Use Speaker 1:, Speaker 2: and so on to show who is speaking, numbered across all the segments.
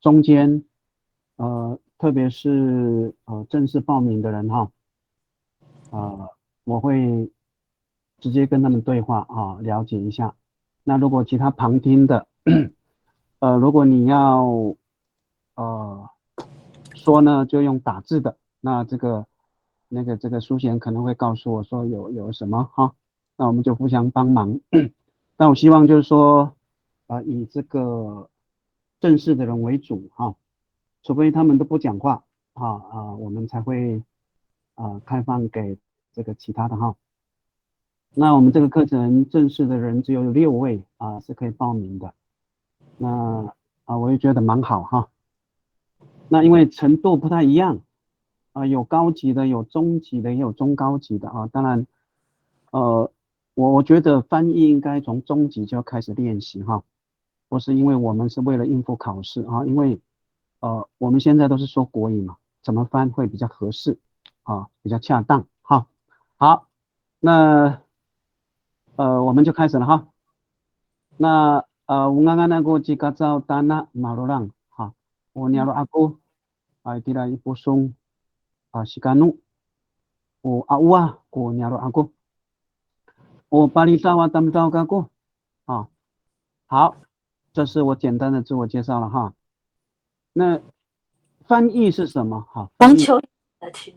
Speaker 1: 中间特别是正式报名的人哈，我会直接跟他们对话啊，了解一下。那如果其他旁听的，如果你要呃说呢，就用打字的。那这个书贤可能会告诉我说有什么哈，那我们就互相帮忙。但我希望就是说，以这个正式的人为主哈，除非他们都不讲话我们才会开放给这个其他的哈。那我们这个课程正式的人只有6位是可以报名的。那我也觉得蛮好哈。那因为程度不太一样有高级的，有中级的，也有中高级的啊。当然，我觉得翻译应该从中级就要开始练习哈，不是因为我们是为了应付考试啊，因为我们现在都是说国语嘛，怎么翻会比较合适比较恰当哈。好，那我们就开始了哈。那ungangan aku jika kau tanah malulang ha o niaro aku ay tira ipusong sikanu o aua ko niaro aku o palita wa tamtao kako 好，这是我简单的自我介绍了哈。那翻译是什么？哈，翻译
Speaker 2: 王秋来听，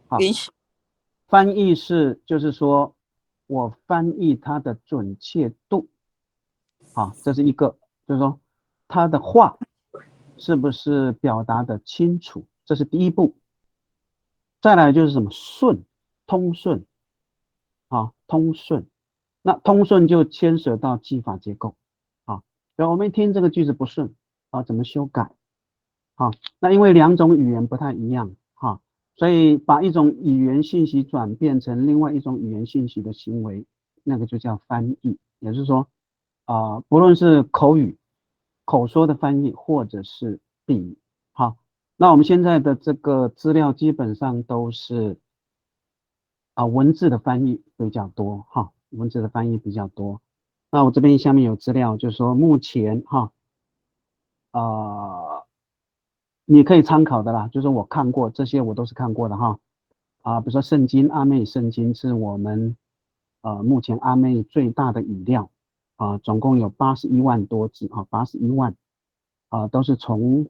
Speaker 1: 好，
Speaker 2: 允许
Speaker 1: 翻译就是说我翻译它的准确度这是一个，就是说他的话是不是表达的清楚，这是第一步。再来就是什么顺，通顺通顺。那通顺就牵涉到记法结构然后我们一听这个句子不顺怎么修改那因为两种语言不太一样所以把一种语言信息转变成另外一种语言信息的行为，那个就叫翻译。也就是说不论是口语、口说的翻译，或者是笔语那我们现在的这个资料基本上都是文字的翻译比较多文字的翻译比较多。那我这边下面有资料，就是说目前你可以参考的啦，就是我看过这些，我都是看过的比如说圣经阿妹圣经是我们目前阿妹最大的语料总共有81万多字81万都是从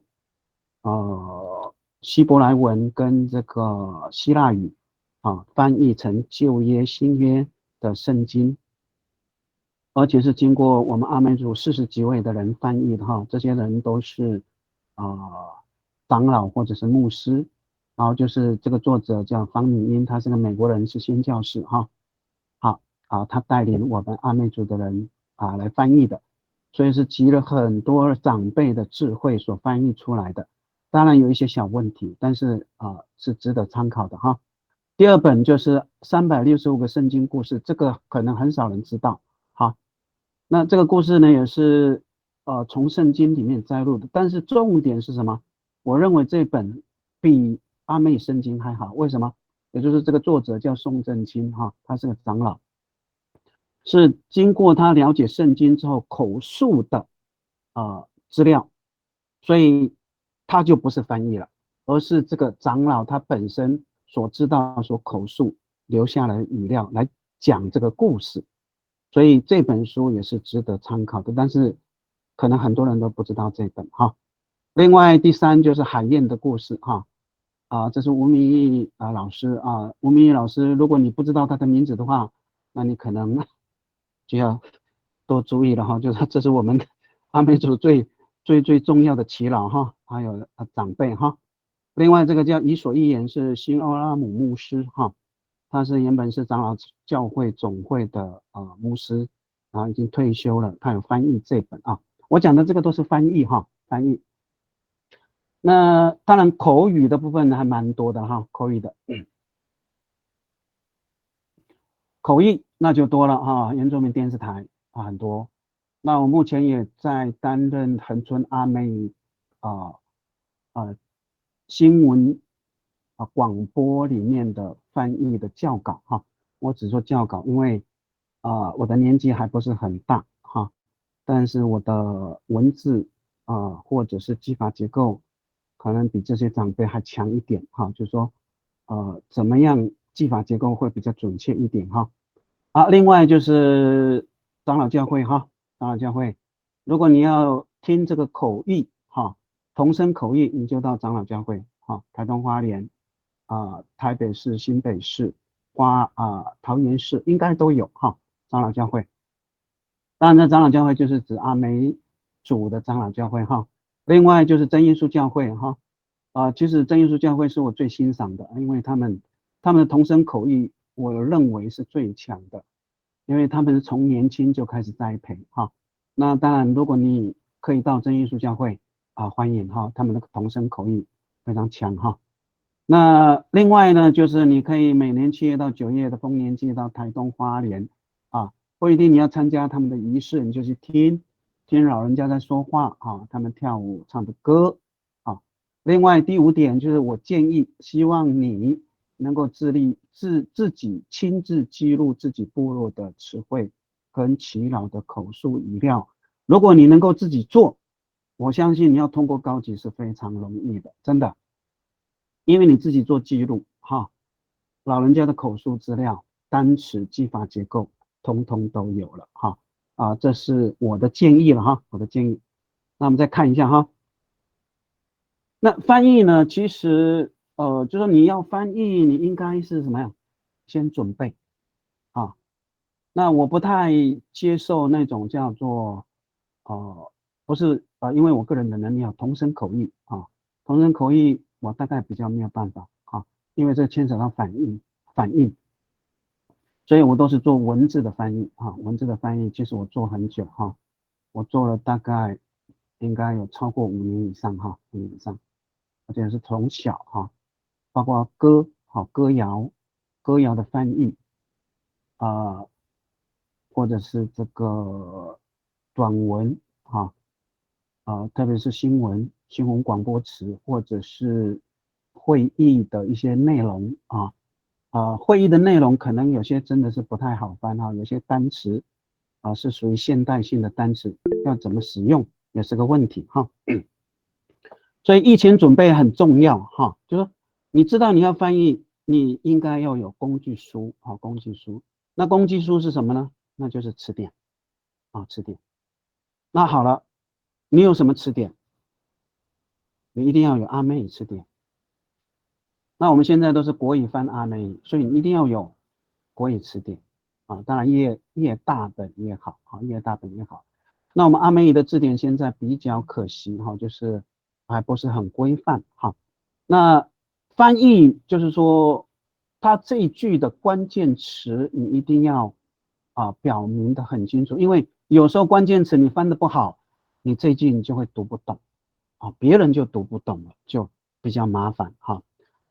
Speaker 1: 希伯来文跟这个希腊语翻译成旧约新约的圣经，而且是经过我们阿美族40几位的人翻译的这些人都是长老或者是牧师，然后就是这个作者叫方敏英，他是个美国人，是宣教士他带领我们阿美族的人来翻译的，所以是集了很多长辈的智慧所翻译出来的。当然有一些小问题，但是是值得参考的第二本就是365个圣经故事，这个可能很少人知道那这个故事呢，也是从圣经里面摘录的，但是重点是什么？我认为这本比阿妹圣经还好，为什么？也就是这个作者叫宋正清他是个长老，是经过他了解圣经之后口述的资料，所以他就不是翻译了，而是这个长老他本身所知道所口述留下来的语料来讲这个故事，所以这本书也是值得参考的，但是可能很多人都不知道这本另外第三就是海燕的故事这是吴明义老师吴明义老师，如果你不知道他的名字的话，那你可能就要多注意了就是这是我们阿美族最重要的耆老还有长辈另外这个叫伊索寓言是新奥拉姆牧师他是原本是长老教会总会的牧师，然后已经退休了，他有翻译这本我讲的这个都是翻译翻译。那当然口语的部分还蛮多的口语的口译那就多了原住民电视台很多。那我目前也在担任恒春阿美新闻广播里面的翻译的校稿我只做校稿，因为我的年纪还不是很大但是我的文字或者是技法结构，可能比这些长辈还强一点哈，就是说怎么样技法结构会比较准确一点哈。另外就是长老教会哈，长老教会，如果你要听这个口译哈，同声口译，你就到长老教会哈，台东花莲台北市、新北市、桃园市应该都有哈，长老教会。当然，这长老教会就是指阿美主的长老教会哈。另外就是真耶稣教会哈，其实真耶稣教会是我最欣赏的，因为他们的同声口译，我认为是最强的，因为他们是从年轻就开始栽培哈。那当然，如果你可以到真耶稣教会欢迎哈，他们的同声口译非常强哈。那另外呢，就是你可以每年7月到9月的丰年祭到台东花莲不一定你要参加他们的仪式，你就去听老人家在说话他们跳舞唱的歌另外第5点就是我建议，希望你能够自己亲自记录自己部落的词汇跟耆老的口述语料。如果你能够自己做，我相信你要通过高级是非常容易的，真的，因为你自己做记录老人家的口述资料、单词、技法结构，通通都有了这是我的建议了我的建议。那我们再看一下那翻译呢，其实就说你要翻译，你应该是什么样？先准备那我不太接受那种叫做不是因为我个人的能力同声口译同声口译我大概比较没有办法因为这牵扯到反应，所以我都是做文字的翻译文字的翻译其实我做很久我做了大概应该有超过5年以上5年以上，而且是从小包括歌谣的翻译或者是这个短文特别是新闻广播词，或者是会议的一些内容会议的内容可能有些真的是不太好翻有些单词是属于现代性的单词，要怎么使用也是个问题所以疫情准备很重要就是说你知道你要翻译，你应该要有工具书工具书。那工具书是什么呢？那就是词典词典。那好了，你有什么词典？你一定要有阿美语词典。那我们现在都是国语翻阿美语，所以你一定要有国语词典当然越大本越好越大本越好。那我们阿美语的字典现在比较可惜就是还不是很规范那翻译就是说，它这一句的关键词你一定要表明的很清楚，因为有时候关键词你翻的不好，你这一句你就会读不懂别人就读不懂了，就比较麻烦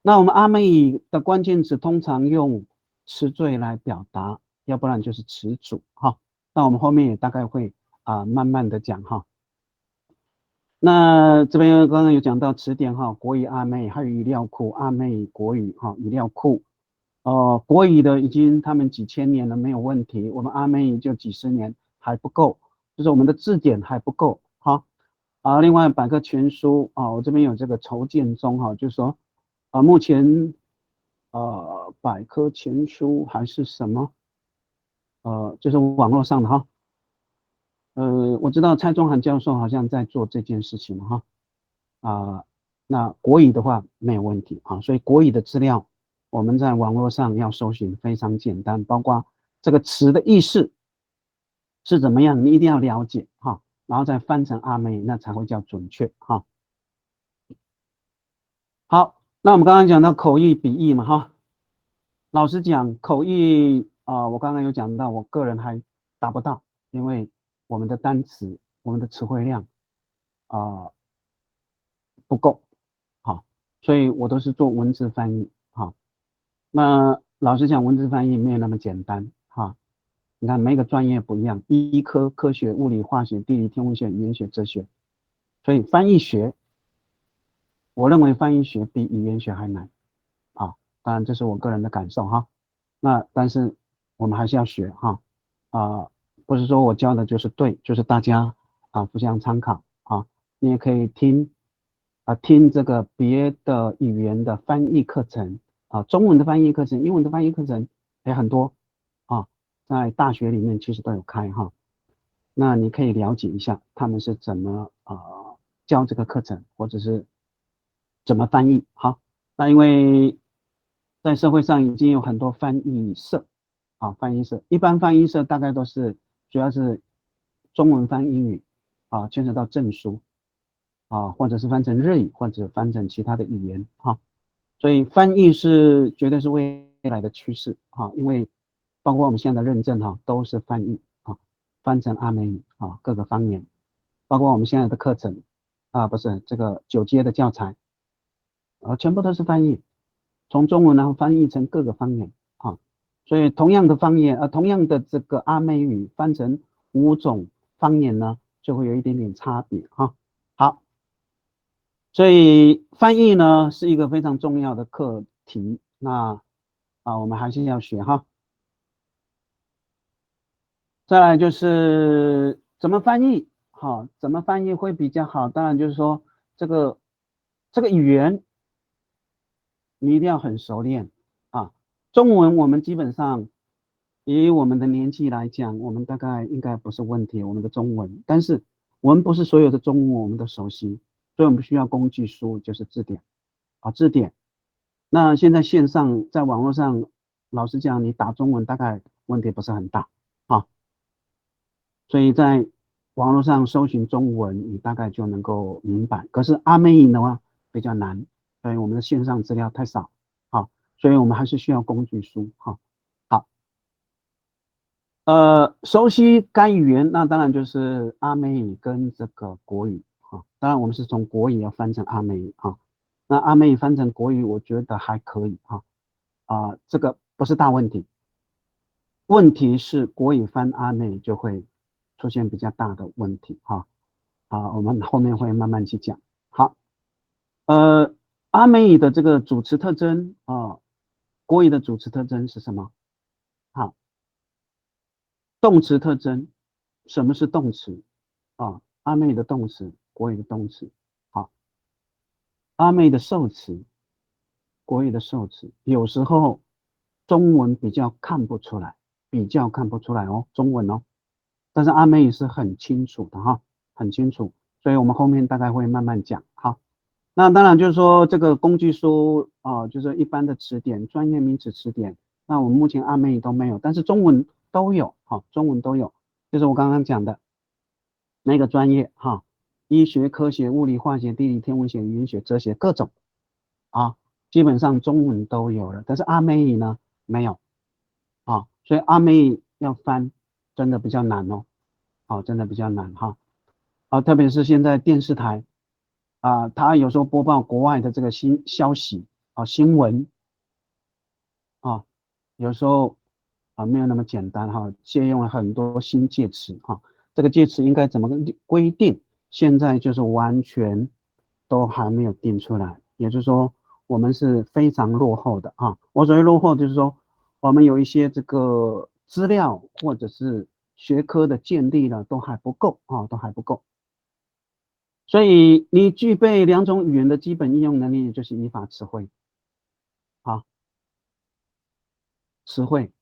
Speaker 1: 那我们阿美语的关键词通常用词缀来表达，要不然就是词组那我们后面也大概会慢慢的讲那这边刚刚有讲到词典国语阿美，还有语料库阿美国语语料库国语的已经他们几千年了没有问题，我们阿美语就几十年还不够，就是我们的字典还不够另外百科全书我这边有这个筹建中就是说目前百科全书还是什么就是网络上的我知道蔡宗涵教授好像在做这件事情那国语的话没有问题所以国语的资料我们在网络上要搜寻非常简单，包括这个词的意思是怎么样，你一定要了解然后再翻成阿美，那才会叫准确好，那我们刚刚讲到口译笔译嘛老实讲口译我刚刚有讲到，我个人还达不到，因为我们的单词我们的词汇量不够所以我都是做文字翻译那老实讲文字翻译没有那么简单你看每个专业不一样，医科、科学、物理、化学、地理、天文学、语言学、哲学，所以翻译学我认为翻译学比语言学还难当然这是我个人的感受那但是我们还是要学不是说我教的就是对，就是大家互相参考你也可以听这个别的语言的翻译课程中文的翻译课程、英文的翻译课程也很多在大学里面其实都有开那你可以了解一下他们是怎么教这个课程，或者是怎么翻译那因为在社会上已经有很多翻译社翻译社，一般翻译社大概都是主要是中文翻英语牵扯到证书或者是翻成日语，或者翻成其他的语言所以翻译是绝对是未来的趋势因为包括我们现在的认证都是翻译翻成阿美语各个方言，包括我们现在的课程不是这个9阶的教材全部都是翻译，从中文然后翻译成各个方言所以同样的方言同样的这个阿美语翻成5种方言呢，就会有一点点差别好，所以翻译呢是一个非常重要的课题，那我们还是要学再来就是怎么翻译怎么翻译会比较好？当然就是说这个语言你一定要很熟练中文我们基本上以我们的年纪来讲，我们大概应该不是问题，我们的中文，但是我们不是所有的中文我们都熟悉，所以我们需要工具书，就是字典字典。那现在线上在网络上，老实讲，你打中文大概问题不是很大所以在网络上搜寻中文，你大概就能够明白。可是阿美语的话比较难，所以我们的线上资料太少所以我们还是需要工具书好，熟悉该语言，那当然就是阿美语跟这个国语当然我们是从国语要翻成阿美语那阿美语翻成国语，我觉得还可以这个不是大问题。问题是国语翻阿美就会出现比较大的问题我们后面会慢慢去讲。好，阿美语的这个主词特征国语的主词特征是什么？好，动词特征，什么是动词阿美语的动词，国语的动词阿美语的受词，国语的受词，有时候中文比较看不出来，中文但是阿美语是很清楚的很清楚，所以我们后面大概会慢慢讲那当然就是说这个工具书就是一般的词典、专业名词词典，那我们目前阿美语都没有，但是中文都有中文都有，就是我刚刚讲的那个专业医学、科学、物理、化学、地理、天文学、语言学、哲学各种基本上中文都有了，但是阿美语呢没有所以阿美语要翻真的比较难真的比较难特别是现在电视台他有时候播报国外的这个新消息新闻有时候没有那么简单借用了很多新介词这个介词应该怎么规定，现在就是完全都还没有定出来，也就是说我们是非常落后的我所谓落后就是说我们有一些这个资料或者是学科的建立呢都还不够都还不够。所以你具备2种语言的基本应用能力，就是语法词汇词汇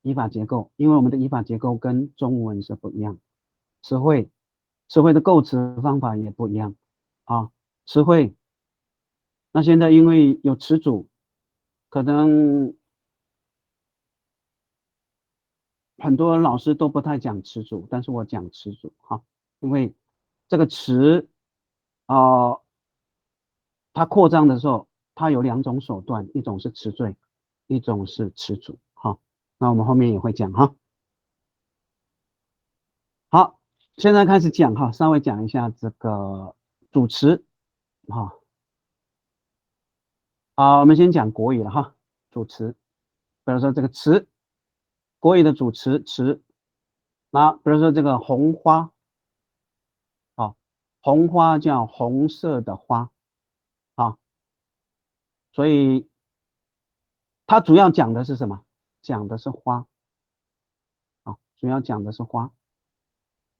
Speaker 1: 语法结构，因为我们的语法结构跟中文是不一样，词汇的构词方法也不一样词汇那现在因为有词组，可能很多老师都不太讲词组，但是我讲词组因为这个词它扩张的时候，它有2种手段，一种是词缀，一种是词组那我们后面也会讲好，现在开始讲稍微讲一下这个主词我们先讲国语了主词，比如说这个词，国语的主词词，那比如说这个红花红花叫红色的花所以它主要讲的是什么？讲的是花主要讲的是花，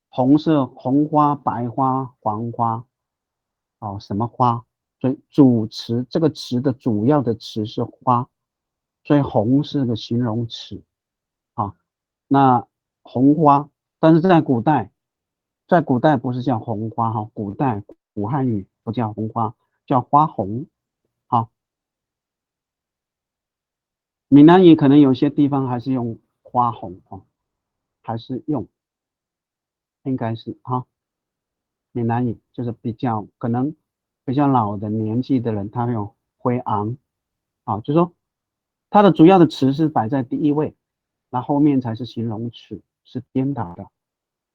Speaker 1: 红色、红花、白花、黄花哦，什么花？所以主词这个词的主要的词是花，所以红是个形容词。啊，那红花，但是在古代，在古代不是叫红花哈，古代古汉语不叫红花，叫花红。好，闽南语可能有些地方还是用花红哦，还是用，应该是哈。闽南语就是比较可能比较老的年纪的人，他会用灰昂啊，就是说它的主要的词是摆在第一位，那后面才是形容词，是颠倒的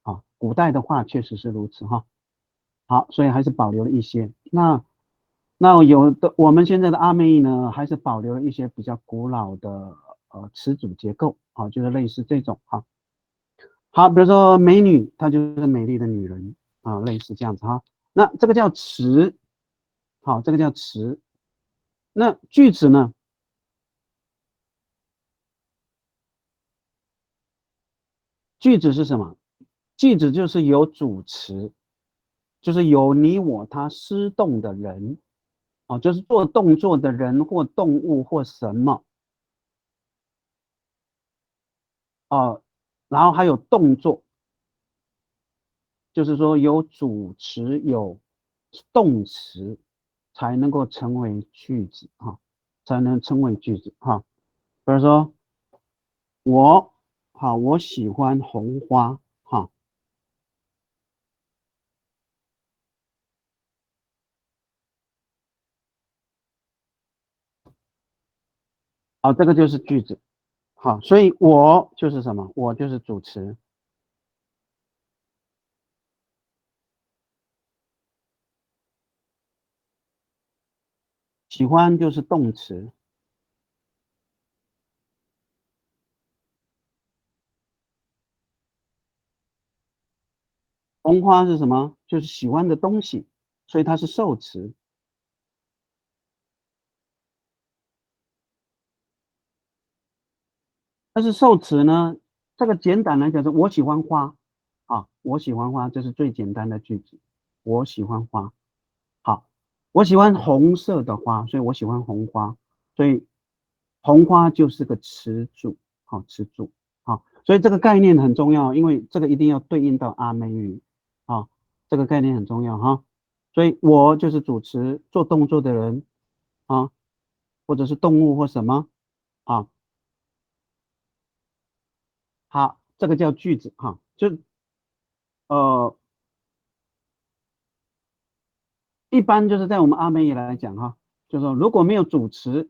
Speaker 1: 啊。古代的话确实是如此哈。好，所以还是保留了一些。那有的我们现在的阿妹呢，还是保留了一些比较古老的词组结构啊，就是类似这种哈。好，比如说美女，她就是美丽的女人啊，类似这样子哈。那这个叫词，好，这个叫词。那句子呢？句子是什么？句子就是有主词，就是有你我他施动的人，哦，就是做动作的人或动物或什么，哦，然后还有动作，就是说有主词有动词，才能够成为句子哈，才能称为句子哈。比如说我，好，我喜欢红花，哈，好，这个就是句子，好，所以我就是什么？我就是主词，喜欢就是动词，红花是什么？就是喜欢的东西，所以它是受词。但是受词呢，这个简短来讲是我喜欢花啊，我喜欢花，这是最简单的句子。我喜欢花，好，我喜欢红色的花，所以我喜欢红花，所以红花就是个词组，好，词组，好，所以这个概念很重要，因为这个一定要对应到阿美语，啊，这个概念很重要哈。所以我就是主词，做动作的人啊，或者是动物或什么啊，好，这个叫句子哈，就呃，一般就是在我们阿美语来讲哈，就是说如果没有主词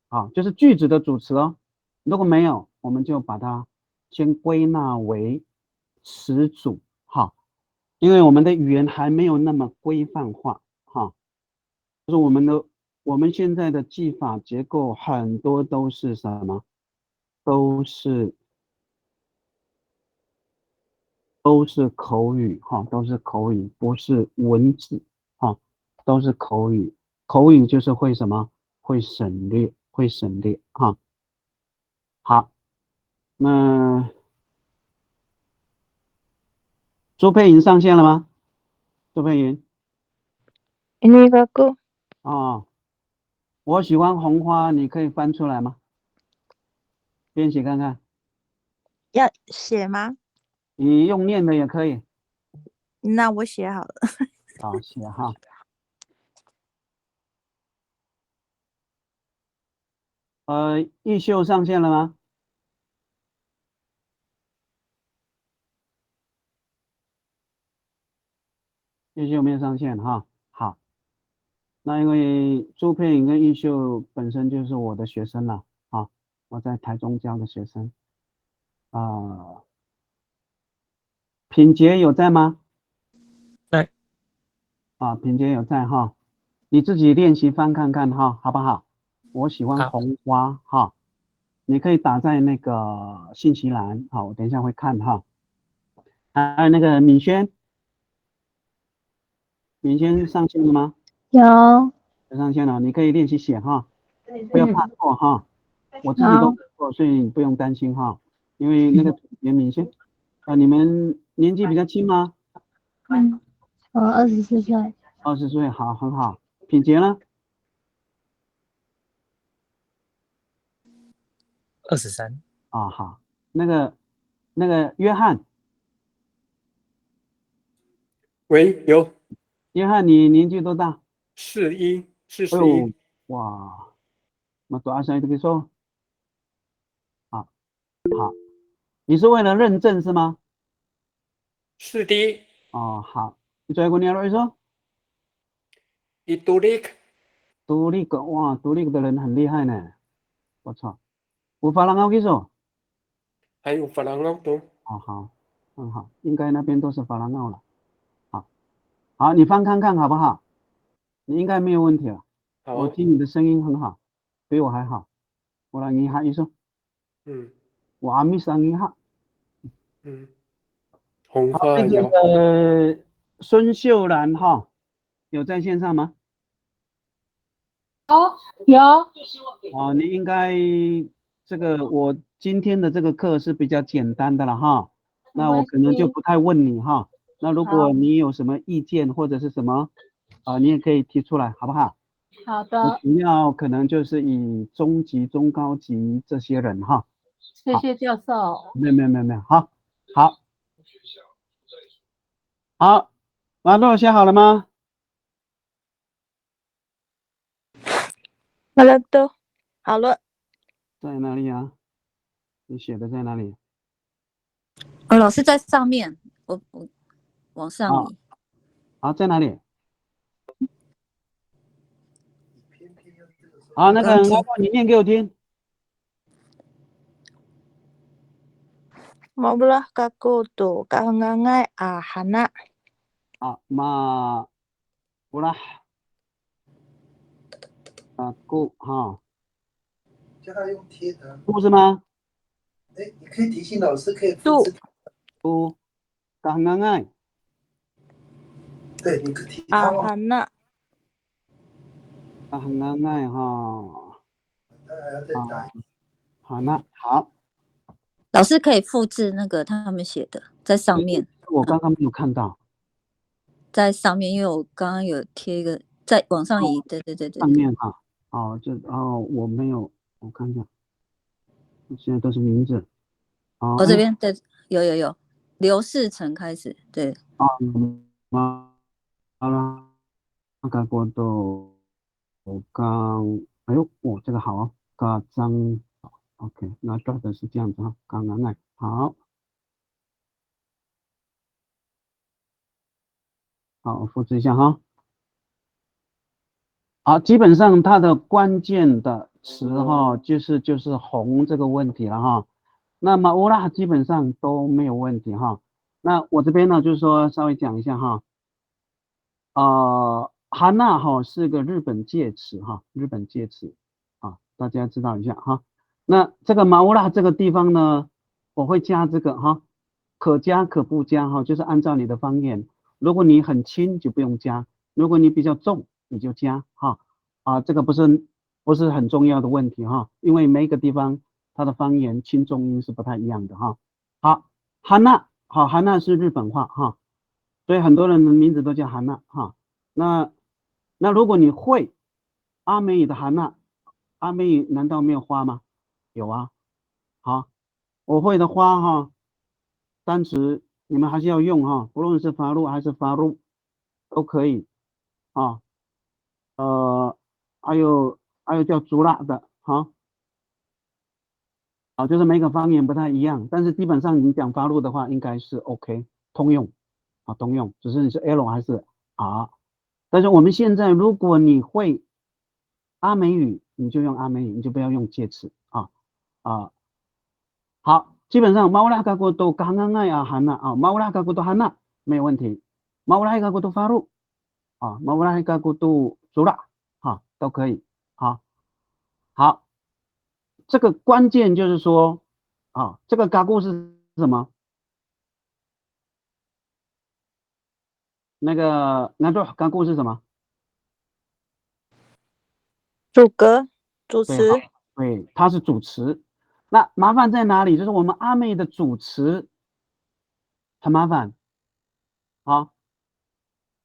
Speaker 1: 啊，就是句子的主词哦，如果没有，我们就把它先归纳为词组哈，因为我们的语言还没有那么规范化哈，就是我们现在的记法结构很多都是什么？都是口语哈，都是口语，不是文字哈，都是口语。口语就是会什么？会省略，会省略哈。好，那朱佩莹上线了吗？朱佩莹
Speaker 2: 那个歌
Speaker 1: 哦，我喜欢红花，你可以翻出来吗？编写看看，
Speaker 2: 要写吗？
Speaker 1: 你用念的也可以。
Speaker 2: 那我写好了。
Speaker 1: 好，写哈。艺秀上线了吗？艺秀没有上线哈。好，那因为朱佩颖跟艺秀本身就是我的学生了啊，我在台中教的学生啊。品杰有在吗？
Speaker 3: 在
Speaker 1: 啊，品杰有在哈，你自己练习翻看看哈，好不好？我喜欢
Speaker 3: 好，
Speaker 1: 红花哈，你可以打在那个信息栏，好，我等一下会看哈。还有那个敏轩，敏轩上线了吗？
Speaker 2: 有，
Speaker 1: 上线了，你可以练习写哈，不要怕
Speaker 2: 嗯，
Speaker 1: 错哈。我自己都
Speaker 2: 好，
Speaker 1: 会错，所以你不用担心哈。因为那个敏轩，你们年纪比较轻吗？
Speaker 2: 嗯，我24岁，
Speaker 1: 20岁，好，很好。品杰呢
Speaker 3: 23。
Speaker 1: 啊，好。那个约翰，
Speaker 4: 喂，有
Speaker 1: 约翰，你年纪多大？
Speaker 4: 41、
Speaker 1: 哎呦，
Speaker 4: 41，
Speaker 1: 哇，那多少这个说，好，好，你是为了认证是吗？
Speaker 4: 是的，
Speaker 1: 哦，好，你最后念了说，
Speaker 4: Itulik
Speaker 1: 独立个，哇，独立的人很厉害呢，我操，我法郎奥给说，
Speaker 4: 还有法郎奥多，
Speaker 1: 好好，很好，应该那边都是法郎奥了，好，好，你翻看看好不好？你应该没有问题了，我
Speaker 4: 好，
Speaker 1: 听你的声音很好，比我还好，我来你喊一声，
Speaker 4: 嗯
Speaker 1: 我阿弥桑你好。
Speaker 4: 嗯，红
Speaker 1: 好，那
Speaker 4: 花腰，
Speaker 1: 个孙秀兰哈，有在线上吗？
Speaker 5: 有，
Speaker 1: 哦，你应该这个我今天的这个课是比较简单的了哈，那我可能就不太问你哈。那如果你有什么意见或者是什么，你也可以提出来，好不好？
Speaker 5: 好
Speaker 1: 我
Speaker 5: 的，
Speaker 1: 主要可能就是以中级、中高级这些人哈。
Speaker 5: 谢谢教授。
Speaker 1: 没有，好，好，好，马豆写好了吗？
Speaker 2: 好了都好了。
Speaker 1: 在哪里啊？你写的在哪里？
Speaker 6: 老师在上面，我往上移。
Speaker 1: 好，在哪里？好，那个
Speaker 6: 刚听
Speaker 1: 你念给我听。
Speaker 2: Maulah kakutu kahangangai ahana.
Speaker 1: 啊，马乌拉顾哈，
Speaker 7: 叫他用贴的。
Speaker 1: 顾是吗？
Speaker 7: 哎，你可以提醒老师，可以复制。
Speaker 1: 顾刚刚爱
Speaker 7: 对，你可以提他忘，
Speaker 2: ahana.
Speaker 1: 刚刚爱哈，
Speaker 7: 他还要再打。
Speaker 1: 好，那好，
Speaker 6: 老师可以复制那个他们写的在上面，
Speaker 1: 我刚刚没有看到
Speaker 6: 在上面，因为我刚刚有贴一个在往上移，对，
Speaker 1: 上面哈，我没有，我看一下，现在都是名字，
Speaker 6: 我这边对，有刘世成开始，对，
Speaker 1: 好了，那个过都我刚，哎呦，这个好哦，嘎张 ，OK， 那抓的是这样子哈，刚刚爱，好，好，我复制一下哈。好，基本上它的关键的词哈，就是红这个问题了哈。那么乌拉基本上都没有问题哈。那我这边呢，就是说稍微讲一下哈。哈娜哈是个日本介词哈，日本介词啊，大家知道一下哈。那这个马乌拉这个地方呢，我会加这个哈，可加可不加哈，就是按照你的方言，如果你很轻就不用加，如果你比较重你就加哈。这个不是很重要的问题哈，因为每个地方它的方言轻重音是不太一样的哈。好，哈娜，好，哈娜是日本话哈。所以很多人的名字都叫韩娜哈。那如果你会阿美语的韩娜，阿美语难道没有花吗？有啊。好，我会的花哈，单词你们还是要用哈，不论是发入还是发入都可以啊。还有叫竹辣的哈。就是每个方言不太一样，但是基本上你讲发入的话应该是 OK 通用。通用，只是你是 L 还是 R。但是我们现在，如果你会阿美语，你就用阿美语，你就不要用介词啊。好，基本上马乌拉嘎古都刚刚爱韩娜啊，马乌拉嘎古都韩娜没有问题，马乌拉嘎古都发入马乌拉嘎古都足了都可以。好，这个关键就是说这个嘎古是什么？那个嘎古是什么？
Speaker 2: 主格，主词。
Speaker 1: 对，它是主词。那麻烦在哪里？就是我们阿美的主词很麻烦。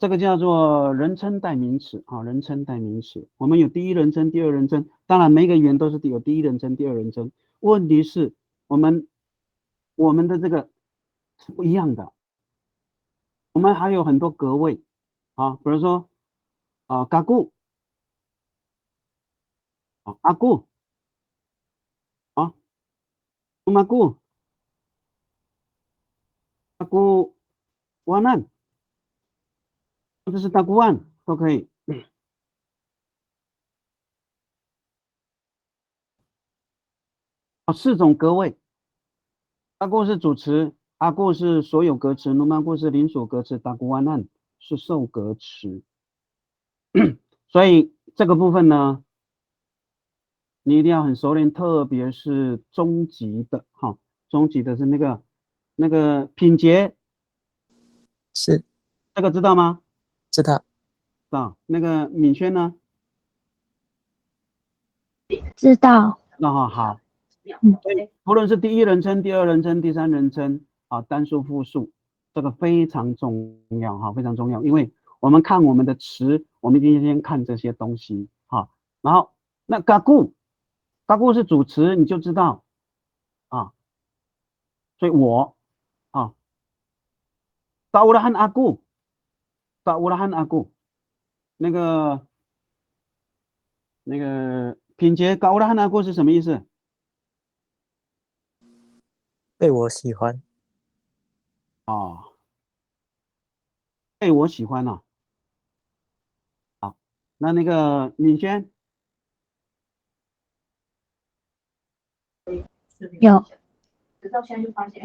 Speaker 1: 这个叫做人称代名词啊，人称代名词。我们有第一人称、第二人称，当然每个语言都是有第一人称、第二人称。问题是我们的这个是不一样的。我们还有很多格位啊，比如说嘎固啊，阿固啊，马固阿固瓦难，或者是大固万都可以。4种格位，阿固是主词，阿固是所有格词，努马固是邻属格词，大固万难是受格词。所以这个部分呢，你一定要很熟练，特别是中级的哈，中级的是那个品节，
Speaker 3: 是
Speaker 1: 这个知道吗？
Speaker 3: 知道。
Speaker 1: 那个敏轩呢？
Speaker 2: 知道。
Speaker 1: 那好，
Speaker 2: 嗯，
Speaker 1: 不论是第一人称、第二人称、第三人称啊，单数、复数，这个非常重要哈，非常重要，因为我们看我们的词，我们一定先看这些东西哈。然后那嘎固是主词，你就知道啊，所以我啊，嘎乌拉汉阿固，那个品节嘎乌拉汉阿固是什么意思？
Speaker 3: 被我喜欢。
Speaker 1: 啊，被我喜欢了。好，那个敏轩
Speaker 2: 有。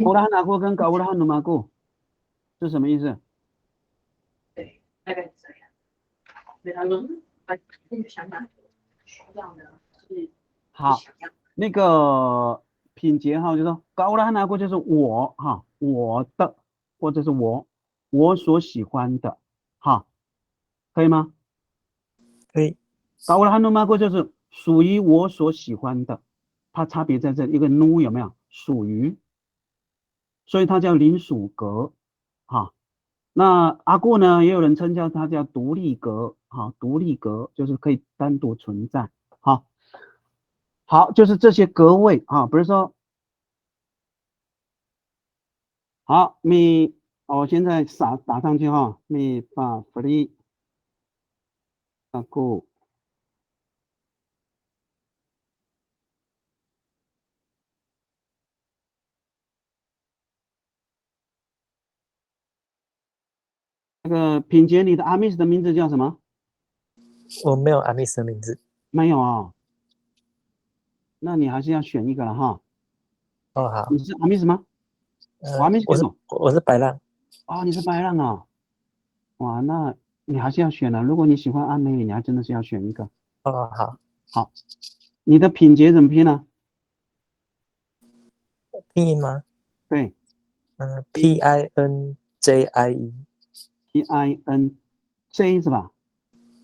Speaker 1: 乌拉汉阿固跟嘎乌拉汉努马固是什么意思？
Speaker 5: 大概是这样。对他说，那个想法需要的是
Speaker 1: 好，那个品节哈，就说嘎乌拉汉阿固就是我哈，我的或者是我所喜欢的哈，可以吗？
Speaker 3: 可以。
Speaker 1: 嘎乌拉汉努马固就是属于我所喜欢的，它差别在这一个努有没有属于，所以它叫邻属格哈。那阿固呢，也有人称叫它叫独立格哈，独立格就是可以单独存在。好，就是这些格位啊，比如说，好，我现在打上去哈，把 free 阿固。那个品节里的阿密斯的名字叫什么？
Speaker 3: 我没有阿密斯的名字。
Speaker 1: 没有啊，那你还是要选一个了哈。
Speaker 3: 哦，好。
Speaker 1: 你是阿密斯吗？阿密斯
Speaker 3: 我是白浪。
Speaker 1: 哦，你是白浪啊。哇，那你还是要选了。如果你喜欢阿美，你还真的是要选一个。
Speaker 3: 哦，好。
Speaker 1: 好，你的品节怎么拼呢？
Speaker 3: 拼音吗？
Speaker 1: 对
Speaker 3: PINJIE。
Speaker 1: PINJ 是吧？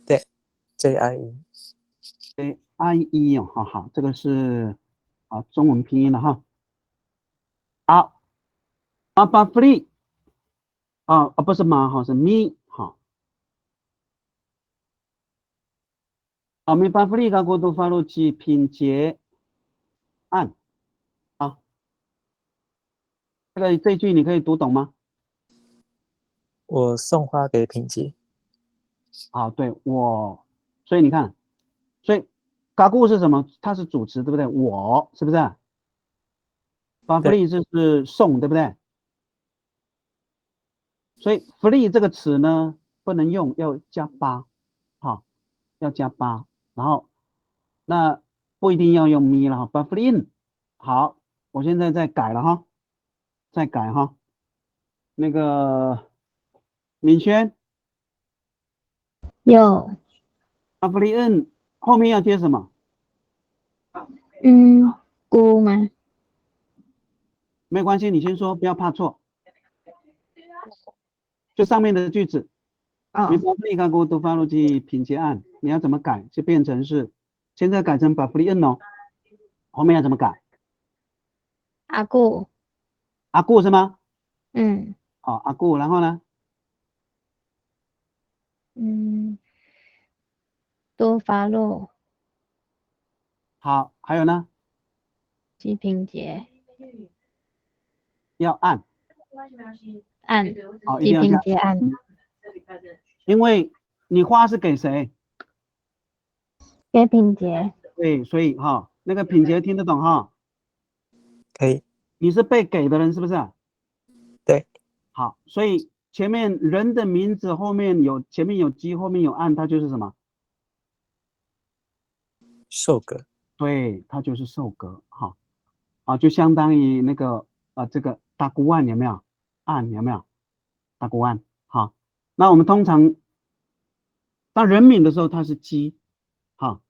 Speaker 3: 对 ，JIE。JIE
Speaker 1: 哦，好，这个是中文拼音了哈。好，把 free 不是马哈，是 me 好。我们把 free 的过渡发入去品节按啊，这句你可以读懂吗？
Speaker 3: 我送花给品杰。
Speaker 1: 对，所以你看，所以嘎固是什么？它是主词，对不对？我是不是？把 free 是送，对不对？所以 free 这个词呢，不能用，要加8，要加8，然后那不一定要用 me 了哈，把 free in。好，我现在再改了哈，那个敏轩
Speaker 2: 有。
Speaker 1: 把 free in 后面要接什么？
Speaker 2: 姑吗？
Speaker 1: 没关系，你先说，不要怕错。就上面的句子，你把 free 嘎固都发入去品节按，你要怎么改？就变成是现在改成把 free in 哦，后面要怎么改？
Speaker 2: 阿固。
Speaker 1: 阿固是吗？
Speaker 2: 嗯。
Speaker 1: 阿固，然后呢？
Speaker 2: 多发露、
Speaker 1: 好，还有呢，
Speaker 2: 季平节、
Speaker 1: 要按，
Speaker 2: 按、
Speaker 1: 好，一
Speaker 2: 季
Speaker 1: 定要加，
Speaker 2: 平节按、
Speaker 1: 因为你花是给谁？
Speaker 2: 给平节、
Speaker 1: 对，所以哈，那个品节听得懂哈？
Speaker 3: 可以，
Speaker 1: 你是被给的人是不是？
Speaker 3: 对，
Speaker 1: 好，所以前面人的名字后面有前面有鸡，后面有按，它就是什么？
Speaker 3: 受格，
Speaker 1: 对，它就是受格哈。啊，就相当于那个这个大姑案有没有？案有没有？大姑案好。那我们通常当人名的时候，它是鸡，哈，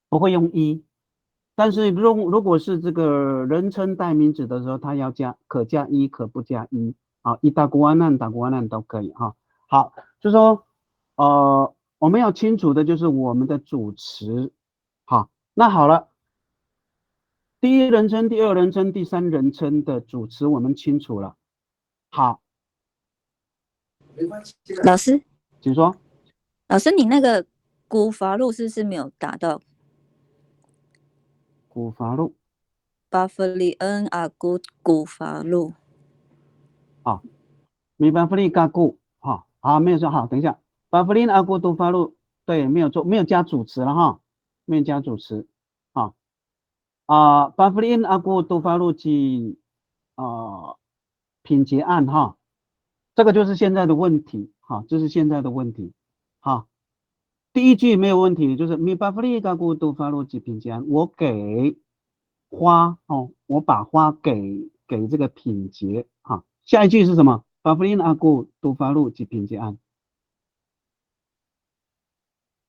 Speaker 1: 不会用一。但是如果是这个人称代名词的时候，它要加，可加一，可不加一。啊，一大姑案、大姑案都可以哈。好，就说我们要清楚的就是我们的主词。好，那好了。第一人称、第二人称、第三人称的主词我们清楚了。好，
Speaker 7: 没关系。
Speaker 6: 老师，
Speaker 1: 请说。
Speaker 6: 老师，你那个古法路是不是没有打到？
Speaker 1: 古法路
Speaker 6: 巴弗利恩阿古法路。
Speaker 1: 啊，米巴弗利嘎古哈，好，没有说好，等一下，巴弗利阿古杜法路，对，没有做，没有加主词了哈，没有加主词巴弗利阿古杜法路及品节案哈，这个就是现在的问题哈，这是现在的问题哈。第一句没有问题，就是米巴弗利嘎古杜法路及品节案，我给花哦，我把花给这个品节哈。下一句是什么？巴弗利阿古杜法路及品节案，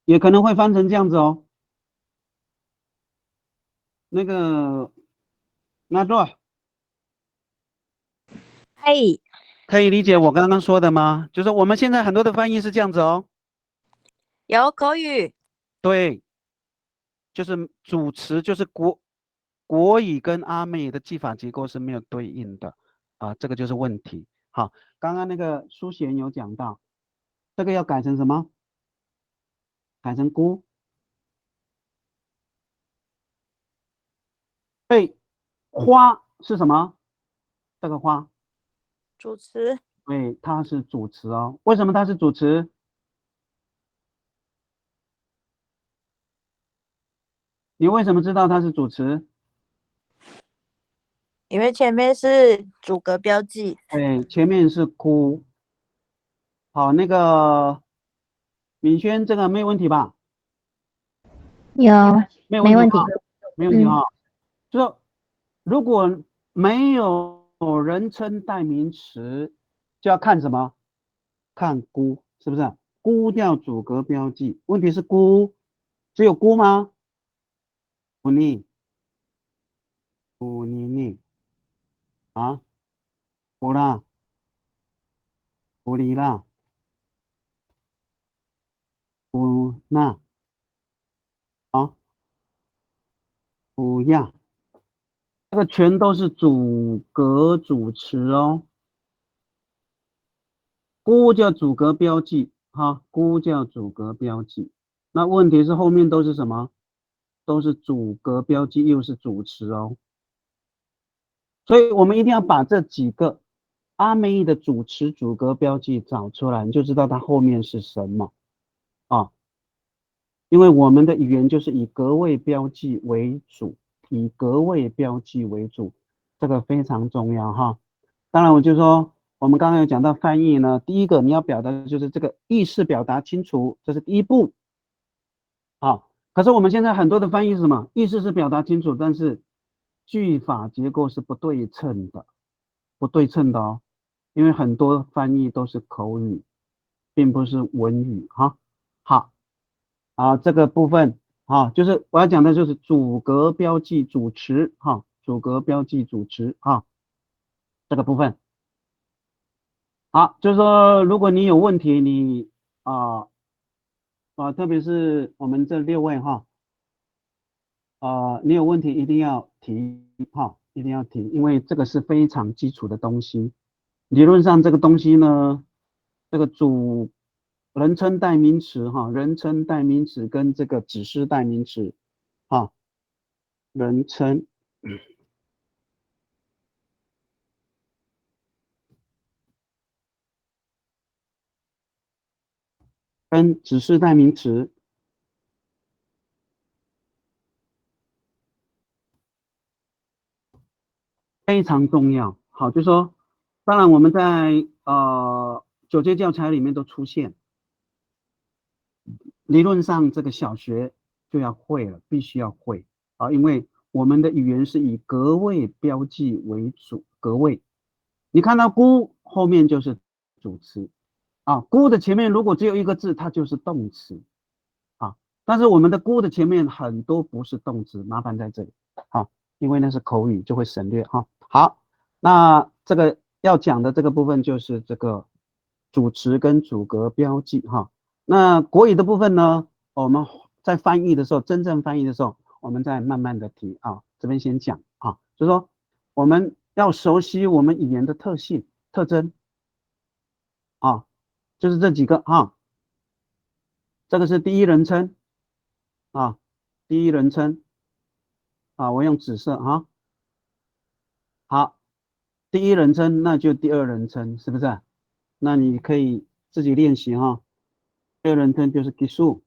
Speaker 1: 也可能会翻成这样子哦。那个那多
Speaker 6: 嘿，
Speaker 1: 可以理解我刚刚说的吗？就是我们现在很多的翻译是这样子哦。
Speaker 6: 有口语。
Speaker 1: 对，就是主词就是国语跟阿美语的记法结构是没有对应的啊，这个就是问题。好，刚刚那个书贤有讲到，这个要改成什么？改成姑。对，花是什么？这个花，
Speaker 6: 主词。
Speaker 1: 对，它是主词哦。为什么它是主词？你为什么知道它是主词？
Speaker 6: 因为前面是主格标记。
Speaker 1: 对，前面是姑。好，那个敏轩，这个没有问题吧？
Speaker 2: 有
Speaker 1: 没有
Speaker 2: 没问题？
Speaker 1: 问题哈，没有问题哈。就说如果没有人称代名词，就要看什么？看姑，是不是？姑叫主格标记。问题是姑只有姑吗？不腻，不腻腻啊，不啦，不离啦，不那啊，不呀，这个全都是主格主词哦。姑叫主格标记哈，姑叫主格标记。那问题是后面都是什么？都是主格标记，又是主词哦。所以我们一定要把这几个阿美语的主词主格标记找出来，你就知道它后面是什么啊。因为我们的语言就是以格位标记为主，以格位标记为主，这个非常重要哈。当然，我就说我们刚刚有讲到翻译呢，第一个你要表达的就是这个意思表达清楚，这是第一步。好，可是我们现在很多的翻译是什么？意思是表达清楚，但是句法结构是不对称的，不对称的哦。因为很多翻译都是口语，并不是文语哈。好。这个部分就是我要讲的就是主格标记主词主格标记主词这个部分。好，就是说如果你有问题，你特别是我们这6位你有问题一定要提一定要提，因为这个是非常基础的东西。理论上这个东西呢，这个主人称代名词哈，人称代名词跟这个指示代名词啊，人称跟指示代名词。非常重要。好，就说，当然我们在九阶教材里面都出现，理论上这个小学就要会了，必须要会啊，因为我们的语言是以格位标记为主，格位。你看到孤后面就是主词啊，孤的前面如果只有一个字，它就是动词啊。但是我们的孤的前面很多不是动词，麻烦在这里啊，因为那是口语，就会省略哈。好，那这个要讲的这个部分就是这个主词跟主格标记哈。那国语的部分呢，我们在翻译的时候，真正翻译的时候，我们再慢慢的提啊。这边先讲啊，就是说我们要熟悉我们语言的特性特征啊，就是这几个啊。这个是第一人称啊，第一人称啊，我用紫色啊。好，第一人称那就第二人称，是不是？那你可以自己练习哈。第二人称就是基数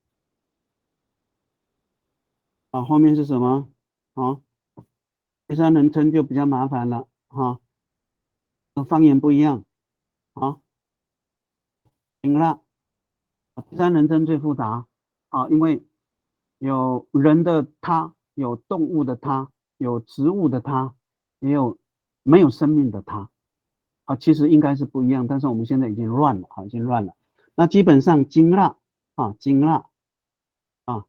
Speaker 1: 啊，后面是什么？啊，第三人称就比较麻烦了哈，方言不一样啊。行了，第三人称最复杂啊，因为有人的他，有动物的他，有植物的他，也有没有生命的他啊，其实应该是不一样，但是我们现在已经乱了啊，已经乱了。那基本上金蜡啊，金蜡啊，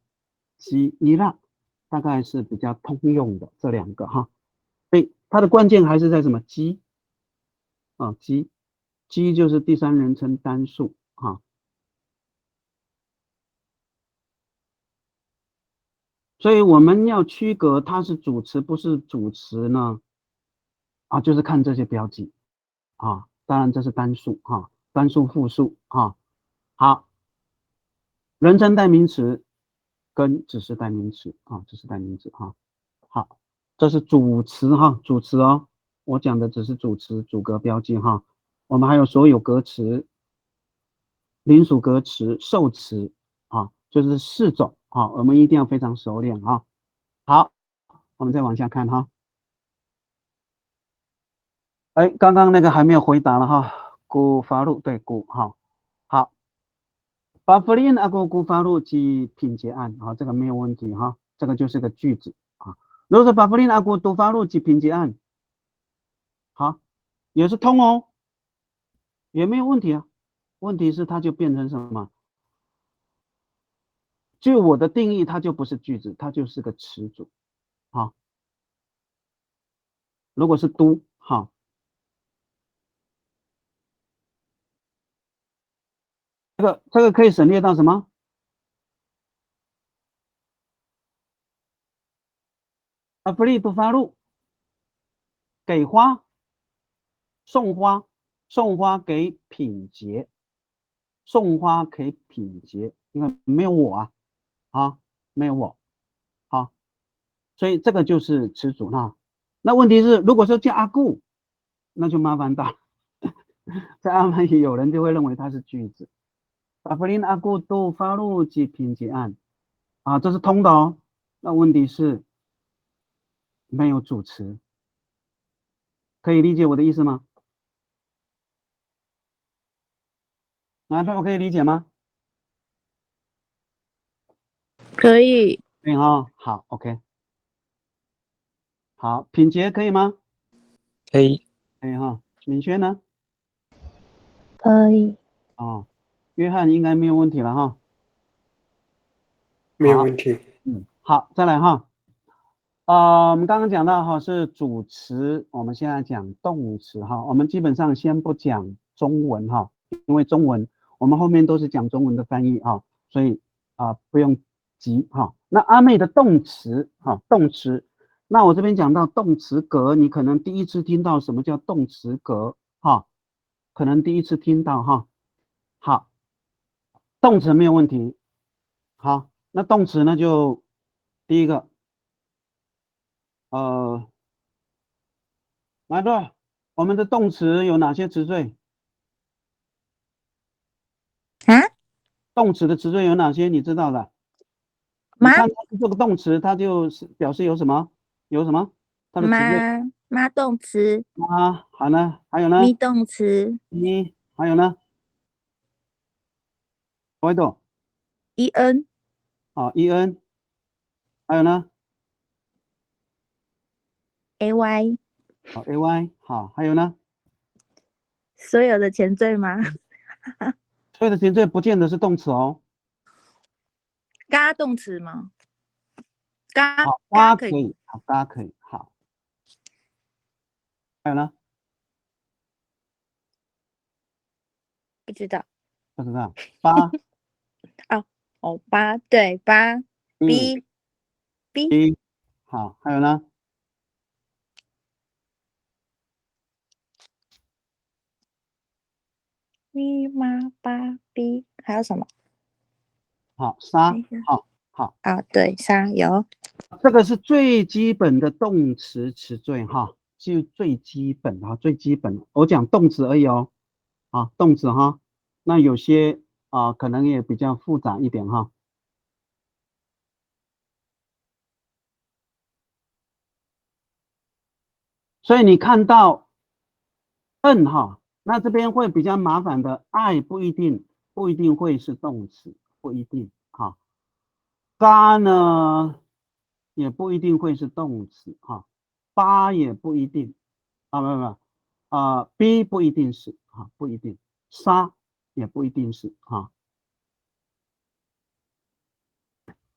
Speaker 1: 基一蜡大概是比较通用的这两个哈。所以它的关键还是在什么基啊，基就是第三人称单数啊。所以我们要区隔它是主词不是主词呢啊，就是看这些标记啊。当然这是单数啊，单数复数啊。好，人称代名词跟指示代名词啊，指示代名词哈。好，这是主词哈，主词哦，我讲的只是主词主格标记哈。我们还有所有格词、临属格词、受词啊，就是4种啊，我们一定要非常熟练啊。好，我们再往下看哈。哎，刚刚那个还没有回答了哈，古法路对古哈。好，巴弗林阿古法路及品节案啊，这个没有问题哈，这个就是个句子啊。如果说巴弗林阿古读法路及品节案，好，也是通哦，也没有问题啊。问题是它就变成什么？据我的定义，它就不是句子，它就是个词组啊。如果是都哈。这个可以省略到什么？啊，不利读发路，给花，送花，送花给品节，送花给品节，因为没有我啊，没有我，好，所以这个就是词组哈。那问题是，如果说叫阿顾，那就麻烦大了，在阿曼语有人就会认为它是句子。巴弗林阿顾都发路及品节案啊，这是通的哦。那问题是没有主词，可以理解我的意思吗？啊，这我可以理解吗？
Speaker 6: 可以，
Speaker 1: 可以哈，好 ，OK， 好，品节可以吗？
Speaker 3: 可以，
Speaker 1: 可以哈，敏轩呢？
Speaker 2: 可以，
Speaker 1: 哦，约翰应该没有问题了哈。
Speaker 4: 没有问题。
Speaker 1: 好，再来哈。我们刚刚讲到哈是主词，我们现在讲动词哈。我们基本上先不讲中文哈，因为中文我们后面都是讲中文的翻译哈，所以不用急哈。那阿妹的动词哈，动词，那我这边讲到动词格，你可能第一次听到什么叫动词格哈，可能第一次听到哈。好，动词没有问题。好，那动词呢就第一个，来吧，我们的动词有哪些词缀？
Speaker 6: 啊？
Speaker 1: 动词的词缀有哪些？你知道的？你看它这个动词，它就是表示有什么？有什么？它的词缀
Speaker 6: 妈动词，
Speaker 1: 啊，好呢，还有呢？
Speaker 6: 咪动词，
Speaker 1: 还有呢？多一朵。
Speaker 6: en，
Speaker 1: 好，en，还有呢？
Speaker 6: ay，
Speaker 1: 好 ，ay， 好，还有呢？
Speaker 6: 所有的前缀吗？
Speaker 1: 所有的前缀不见得是动词哦。
Speaker 6: 嘎动词吗？嘎
Speaker 1: 好，
Speaker 6: 嘎可以，
Speaker 1: 可以，好，嘎可以，好。还有呢？
Speaker 6: 不知道。
Speaker 1: 不知道。八。
Speaker 6: 哦，八，对，八，b，
Speaker 1: 好，还有呢？
Speaker 6: 咪妈八 b， 还有什么？
Speaker 1: 好，沙，好，
Speaker 6: 啊，对，沙有。
Speaker 1: 这个是最基本的动词词缀哈，是最基本的，最基本的。我讲动词而已哦，啊，动词哈，那有些可能也比较复杂一点哈。所以你看到哈，那这边会比较麻烦的，爱不一定会是动词，不一定哈。嘎呢也不一定会是动词哈，八也不一定不，b 不一定是不一定，沙也不一定是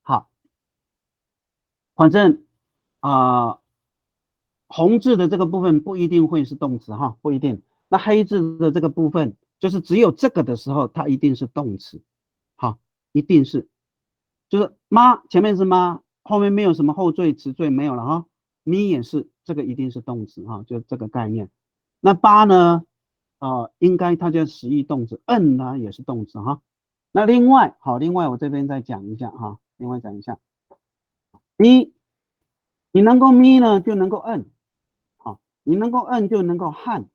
Speaker 1: 好，反正红字的这个部分不一定会是动词哈，不一定。那黑字的这个部分，就是只有这个的时候，它一定是动词，好，一定是，就是妈前面是妈，后面没有什么后缀词缀没有了哈，咪也是，这个一定是动词哈，就这个概念。那八呢，应该它叫实义动词，呢也是动词哈。那另外我这边再讲一下哈，你能够咪呢，就能够好，你能够就能够汉，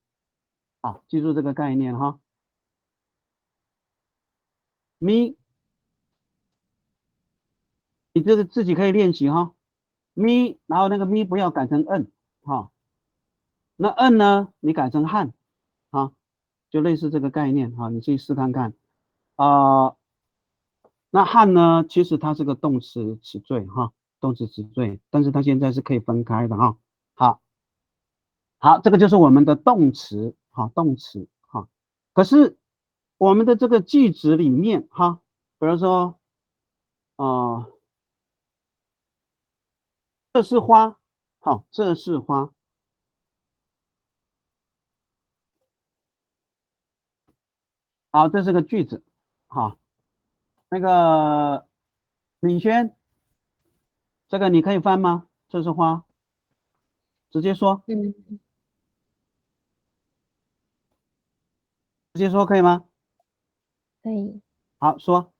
Speaker 1: 好，记住这个概念哈。咪，你这个自己可以练习哈。咪，然后那个咪不要改成哈，那呢，你改成汉，就类似这个概念哈，你自己试看看那汉呢，其实它是个动词词缀哈，动词词缀，但是它现在是可以分开的哈。好，这个就是我们的动词动词可是我们的这个句子里面比如说这是花，这是花。好，这是个句子，那个敏轩，这个你可以翻吗？这是花，直接说，直接说可以吗？
Speaker 2: 可以。
Speaker 1: 好，说，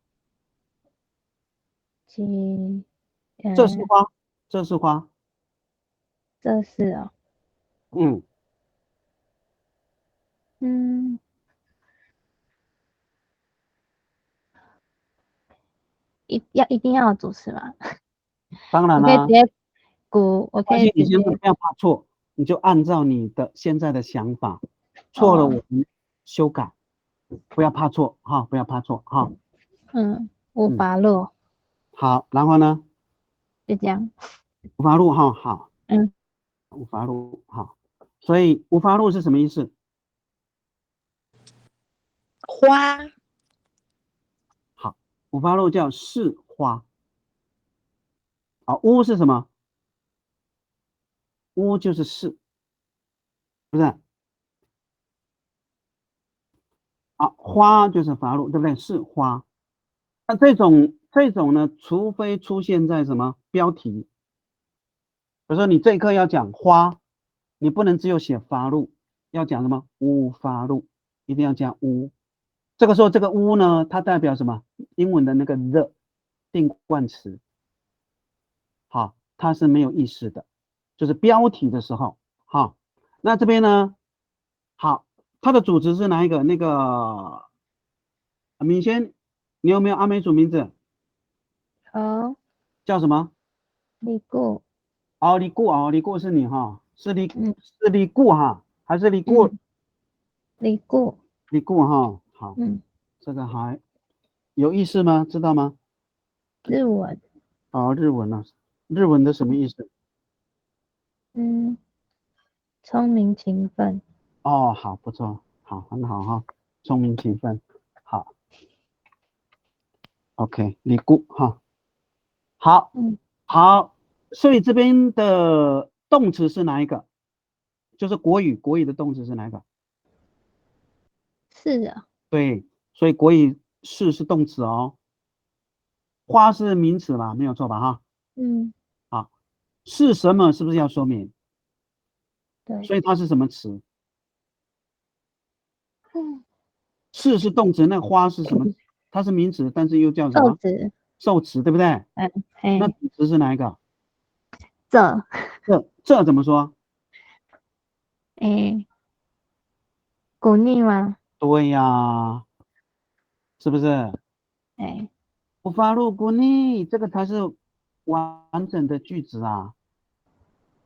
Speaker 1: 这是花，这是花，
Speaker 2: 这是哦，一定要有主词吗？
Speaker 1: 当然啦，
Speaker 2: 我可以直接估，我可以直接
Speaker 1: 不要怕错，你就按照你的现在的想法，错了我们修改，不要怕错不要怕错
Speaker 2: 无法录。
Speaker 1: 好，然后呢？
Speaker 2: 就这样。
Speaker 1: 无法录好。无法录所以无法录是什么意思？
Speaker 6: 花。
Speaker 1: 好，无法录叫是花。好，乌是什么？乌就是是，不是？花就是法录，对不对？是花。那这种呢，除非出现在什么标题，比如说你这一课要讲花，你不能只有写发露，要讲什么乌发露，一定要加乌。这个时候这个乌呢，它代表什么？英文的那个 the 定冠词，好，它是没有意识的，就是标题的时候，好，那这边呢，好，它的主词是哪一个？那个敏轩，你有没有阿美族名字？
Speaker 2: 哦，
Speaker 1: 叫什么？
Speaker 2: 李固，
Speaker 1: 哦，李固哦，李固是你哈，是李
Speaker 2: 嗯
Speaker 1: 是李固哈，还是李固？
Speaker 2: 李固，
Speaker 1: 李固哈，好，这个还有意思吗？知道吗？
Speaker 2: 日文，
Speaker 1: 哦，日文啊，日文的什么意思？
Speaker 2: 聪明勤奋，
Speaker 1: 哦，好，不错，好，很好哈，聪明勤奋，好 ，OK，李固哈，好，好，所以这边的动词是哪一个？就是国语的动词是哪一个？
Speaker 2: 是啊，
Speaker 1: 对，所以国语是动词哦，花是名词吧？没有错吧？哈，好，是什么？是不是要说明？
Speaker 2: 对，
Speaker 1: 所以它是什么词？是动词，那花是什么？它是名词，但是又叫什么？
Speaker 2: 受词，
Speaker 1: 受词，对不对？那主词是哪一个？这怎么说？
Speaker 2: 鼓励吗？
Speaker 1: 对呀，是不是？不发入鼓励，这个才是完整的句子啊，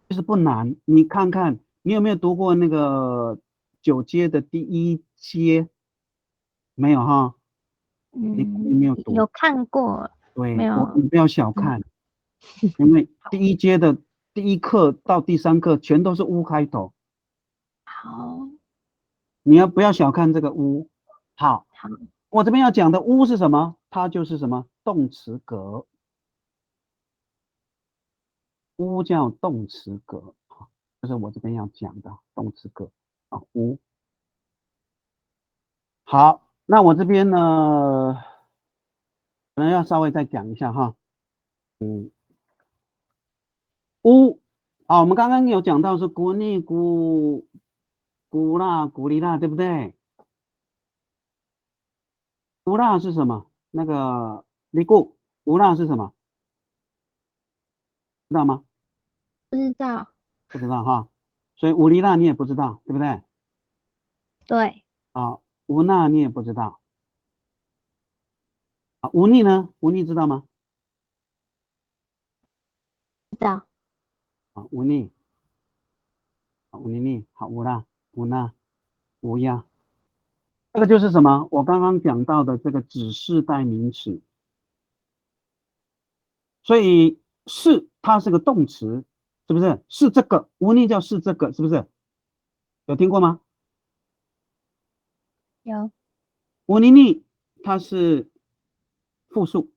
Speaker 1: 就是不难。你看看，你有没有读过那个9阶的第1阶？没有哈？你没有读？
Speaker 2: 有看过，
Speaker 1: 对，
Speaker 2: 没有，
Speaker 1: 你不要小看，因为第1阶的第1课到第3课全都是乌开头。
Speaker 2: 好，
Speaker 1: 你不要小看这个乌。好，我这边要讲的乌是什么？它就是什么？动词格。乌叫动词格，这是我这边要讲的动词格啊，乌。好，那我这边呢，可能要稍微再讲一下哈。乌啊，我们刚刚有讲到是古尼古啦古里啦，对不对？古啦是什么？那个尼古古啦是什么？知道吗？
Speaker 2: 不知道，
Speaker 1: 不知道哈，所以乌里啦你也不知道，对不对？
Speaker 2: 对，
Speaker 1: 啊，乌那你也不知道。啊，乌尼呢？乌尼知道吗？
Speaker 2: 知道，
Speaker 1: 啊，乌尼，乌尼尼，好，乌啦，乌那，乌呀，这个就是什么？我刚刚讲到的这个指示代名词。所以是它是个动词，是不是？是这个，乌尼叫是这个，是不是？有听过吗？
Speaker 2: 有，
Speaker 1: 乌尼尼它是复数，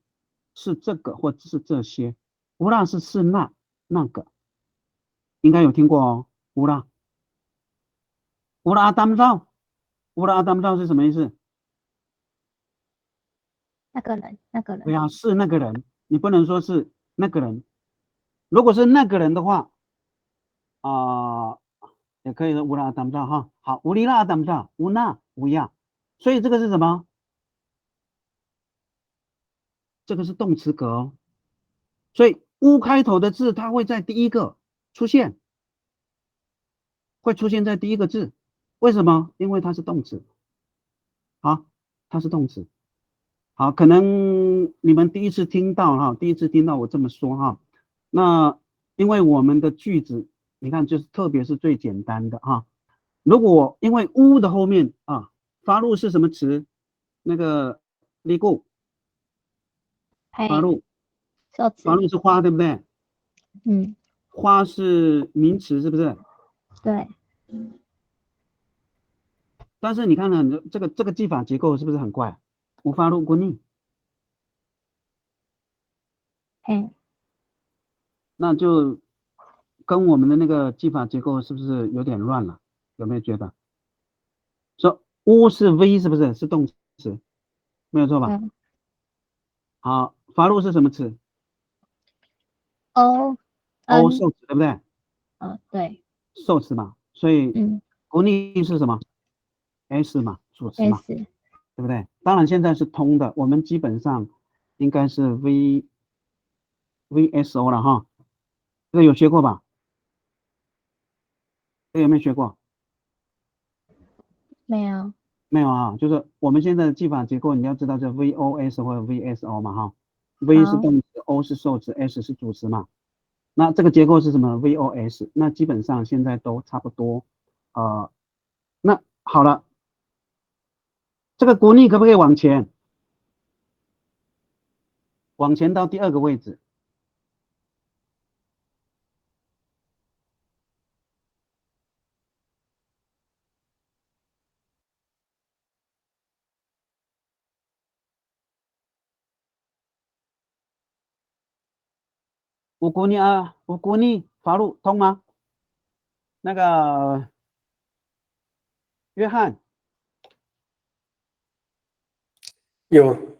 Speaker 1: 是这个或者是这些。乌拉是那个，应该有听过哦。乌拉阿当照，乌拉阿当照是什么意思？
Speaker 2: 那个人，
Speaker 1: 对呀，是那个人，你不能说是那个人。如果是那个人的话，也可以说乌拉阿当照哈。好，乌里拉阿当照，乌那乌亚，所以这个是什么？这个是动词格哦。所以乌开头的字，它会在第一个出现，会出现在第一个字。为什么？因为它是动词。好，它是动词。好，可能你们第一次听到哈，第一次听到我这么说哈。那因为我们的句子，你看，就是特别是最简单的哈。如果因为乌的后面啊，发入是什么词？那个离故，发入，发入是花，对不对？花是名词，是不是？
Speaker 2: 对。
Speaker 1: 但是你看呢，这个记法结构是不是很怪？无发入过逆。那就跟我们的那个记法结构是不是有点乱了？有没有觉得？说乌是 V 是不是？是动词，没有错吧？好，发入是什么词
Speaker 2: ？O
Speaker 1: 受词，对不对？
Speaker 2: 对，
Speaker 1: 受词嘛，所以国逆是什么 ？S 嘛，主词嘛。对不对？当然现在是通的，我们基本上应该是 VSO 了哈，这个有学过吧？这个有没有学过？
Speaker 2: 没有。
Speaker 1: 没有啊，就是我们现在的记法结构，你要知道，就 VOS 或者 VSO 嘛哈，V 是
Speaker 2: 好，
Speaker 1: 动词，O 是受词，S 是主词嘛。那这个结构是什么 VOS？那基本上现在都差不多。那好了，这个国逆可不可以往前？往前到第二个位置。五国逆法路通吗？那个约翰，
Speaker 4: 有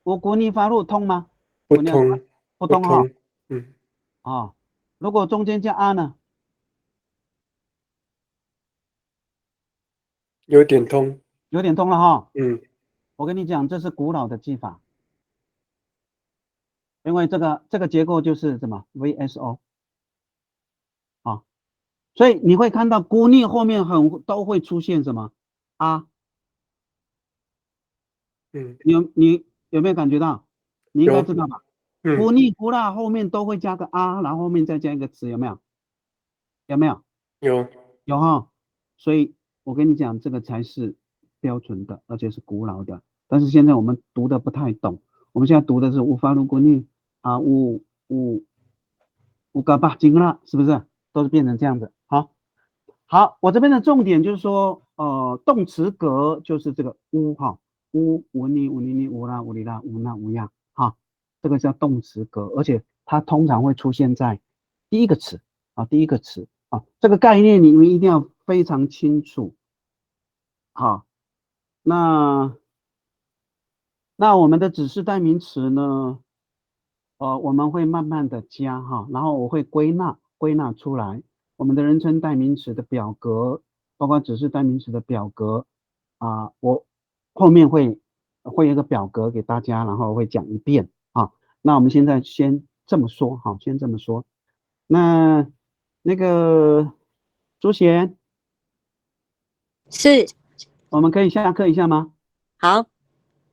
Speaker 1: 五国逆法路通吗？
Speaker 4: 不通
Speaker 1: 不通哈。
Speaker 4: 嗯，
Speaker 1: 啊，如果中间加啊呢？
Speaker 4: 有点通，
Speaker 1: 有点通了哈。
Speaker 4: 嗯
Speaker 1: 我跟你讲，这是古老的记法，因为这个结构就是什么 VSO 啊，所以你会看到孤逆后面都会出现什么啊？
Speaker 4: 嗯，
Speaker 1: 你有没有感觉到？你应该知
Speaker 4: 有
Speaker 1: 道吧？
Speaker 4: 嗯
Speaker 1: 孤逆孤辣后面都会加个啊，然后后面再加一个词，有没有？有没有？
Speaker 4: 有
Speaker 1: 有哈。所以我跟你讲，这个才是标准的，而且是古老的。但是现在我们读的不太懂，我们现在读的是无法如孤逆啊，五个八经了，是不是？都是变成这样子。好，我这边的重点就是说，动词格就是这个乌哈，乌无你无你你无啦无里啦无那无呀哈，这个叫动词格，而且它通常会出现在第一个词啊，第一个词啊，这个概念你们一定要非常清楚。好，那我们的指示代名词呢，我们会慢慢的加哈，然后我会归纳出来我们的人称代名词的表格，包括指示代名词的表格啊，我后面会有一个表格给大家，然后会讲一遍啊。那我们现在先这么说哈，先这么说。那个朱贤，
Speaker 6: 是，
Speaker 1: 我们可以下课一下吗？
Speaker 6: 好，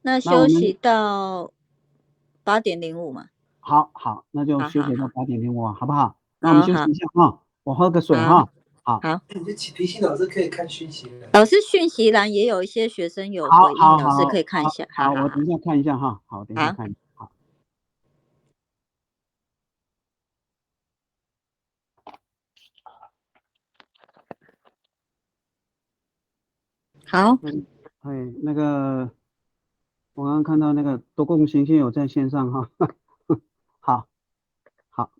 Speaker 6: 那
Speaker 1: 那我们
Speaker 6: 休息到8:05嘛。
Speaker 1: 好，那就
Speaker 6: 好
Speaker 1: 休息到
Speaker 6: 好好
Speaker 1: 8:05啊，好不好？那我们
Speaker 6: 好好
Speaker 1: 休息一下哈，我喝个水
Speaker 6: 好
Speaker 1: 哈。好，
Speaker 6: 好，
Speaker 7: 你就提醒老师可以看讯息了。
Speaker 6: 老师讯息栏也有一些学生有
Speaker 1: 好，
Speaker 6: 回应，
Speaker 1: 好，
Speaker 6: 老师
Speaker 1: 好，
Speaker 6: 可以看一下。好
Speaker 1: 好，
Speaker 6: 好好
Speaker 1: 我等一下看一下哈。好，等一下
Speaker 6: 好
Speaker 1: 看一下。好，
Speaker 6: 好，
Speaker 1: 那个我刚刚看到那个多贡行线有在线上哈。好，好，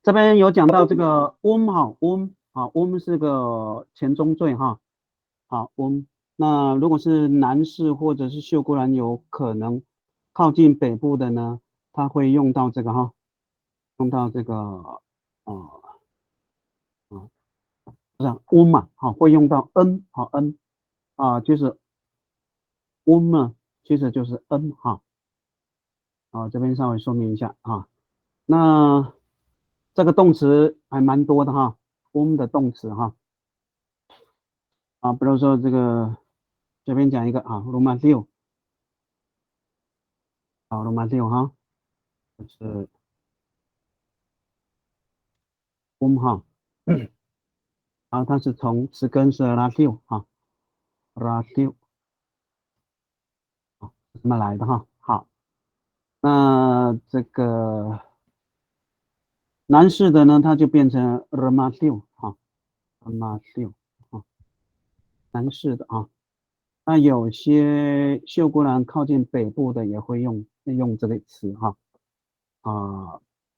Speaker 1: 这边有讲到这个翁是个前中缀哈。好，翁，那如果是南市或者是秀姑峦有可能靠近北部的呢，它会用到这个哈，用到这个不是翁嘛，好，会用到 n 好 n 啊，就是翁呢，其实就是 n 哈。好，这边稍微说明一下啊。那这个动词还蛮多的哈，翁的动词哈。啊，比如说这个随便讲一个啊，罗马六，啊，罗马六哈，就是翁哈。然后它是从词根是拉六哈，拉六啊，这么来的哈。好，那这个南式的呢，它就变成罗马六哈，罗马六啊，南式的啊。那有些秀姑峦靠近北部的也会用这个词哈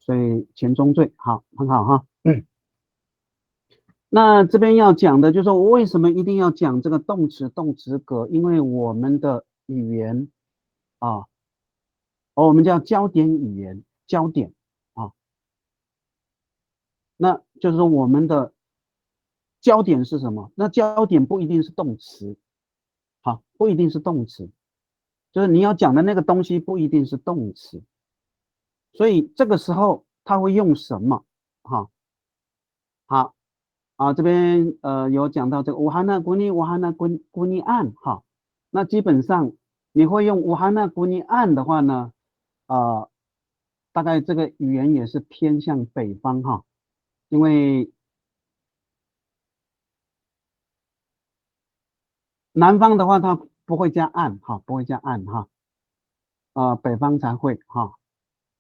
Speaker 1: 所以前中缀好，很好哈。那这边要讲的就是说，我为什么一定要讲这个动词格？因为我们的语言啊，我们叫焦点语言，焦点啊，那就是说我们的焦点是什么？那焦点不一定是动词，好，不一定是动词，就是你要讲的那个东西不一定是动词，所以这个时候他会用什么？哈，好啊，这边有讲到这个乌哈纳古尼案哈，那基本上你会用乌哈纳古尼案的话呢，大概这个语言也是偏向北方哈，因为南方的话它不会加案哈，不会加案哈，北方才会哈。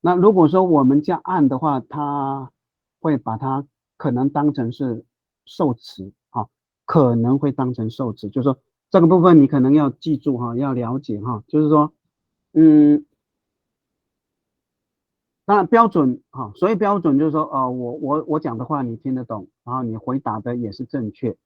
Speaker 1: 那如果说我们加案的话，它会把它可能当成是受词哈，可能会当成受词，就是说这个部分你可能要记住哈，要了解哈，就是说，当然标准哈，所以标准就是说，我讲的话你听得懂，然后你回答的也是正确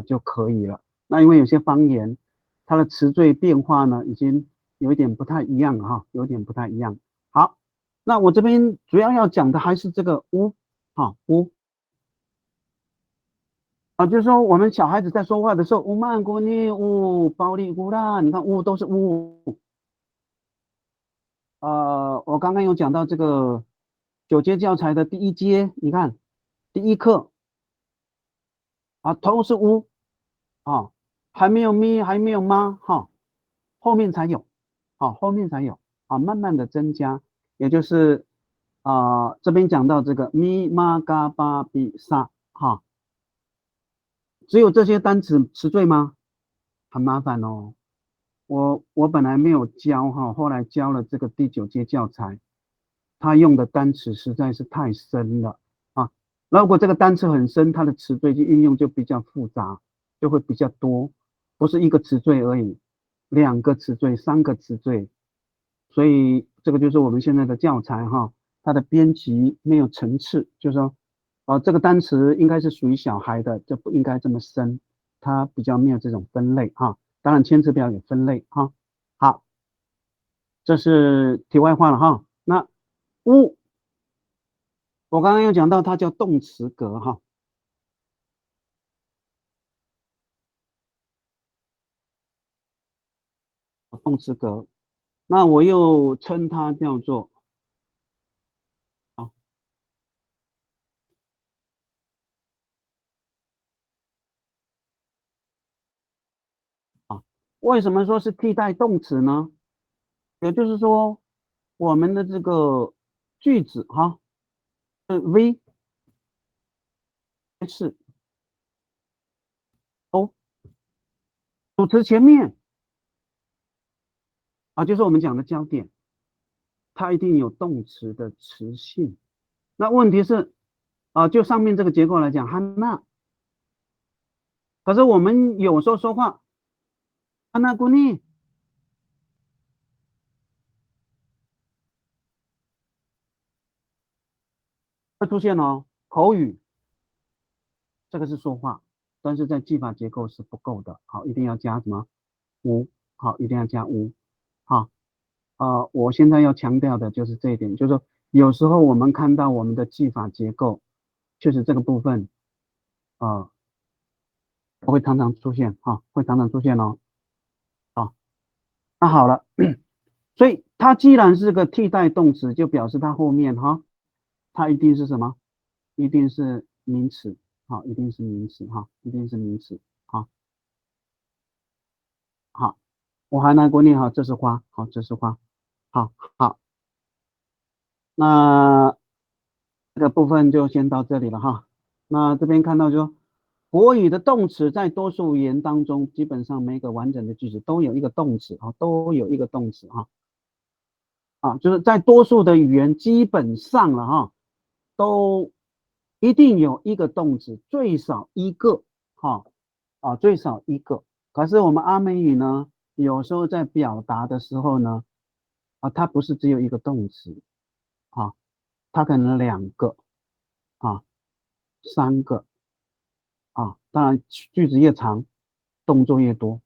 Speaker 1: 就可以了。那因为有些方言，它的词缀变化呢，已经有一点不太一样了哈，有点不太一样。好，那我这边主要讲的还是这个乌乌就是说我们小孩子在说话的时候，乌曼古尼乌包利乌啦，你看乌都是乌。我刚刚有讲到这个9节教材的第1节，你看第1课头是乌还没有咪，还没有妈后面才有后面才有慢慢的增加，也就是这边讲到这个咪妈嘎巴比萨只有这些单词词缀吗？很麻烦哦。我本来没有教后来教了这个第9节教材，他用的单词实在是太深了那如果这个单词很深，它的词缀就运用就比较复杂，就会比较多，不是一个词缀而已，2个词缀、3个词缀，所以这个就是我们现在的教材它的编辑没有层次，就是说这个单词应该是属于小孩的，就不应该这么深，它比较没有这种分类当然签词表有分类好，这是题外话了那乌，我刚刚有讲到它叫动词格动词格，那我又称它叫做为什么说是替代动词呢？也就是说，我们的这个句子V S O 主词前面就是我们讲的焦点，它一定有动词的词性。那问题是就上面这个结构来讲，汉娜，可是我们有时候说话，汉娜姑娘会出现口语，这个是说话，但是在记法结构是不够的，一定要加什么无，一定要加无我现在要强调的就是这一点，就是说有时候我们看到我们的记法结构，确实这个部分会常常出现会常常出现那好了，所以它既然是个替代动词，就表示它后面它一定是什么？一定是名词一定是名词一定是名词好，我还拿过念这是花这是花好，那这个部分就先到这里了那这边看到就说国语的动词在多数语言当中，基本上每个完整的句子都有一个动词都有一个动词就是在多数的语言基本上了都一定有一个动词，最少一个最少一个。可是我们阿美语呢，有时候在表达的时候呢它不是只有一个动词它可能2个3个当然句子越长动作越多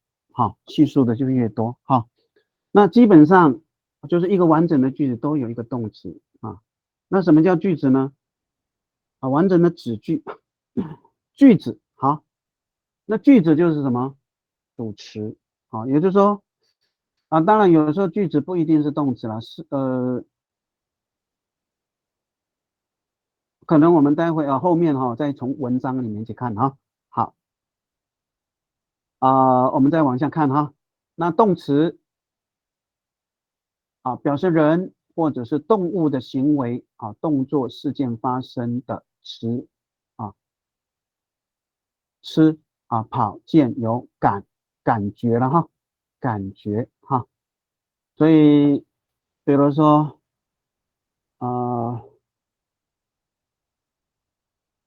Speaker 1: 叙述的就越多那基本上就是一个完整的句子都有一个动词那什么叫句子呢完整的子句句子那句子就是什么主词啊，也就是说啊，当然有的时候句子不一定是动词了，可能我们待会后面再从文章里面去看哈。好我们再往下看哈。那动词表示人或者是动物的行为动作事件发生的词吃跑见有感觉了哈，感觉哈。所以比如说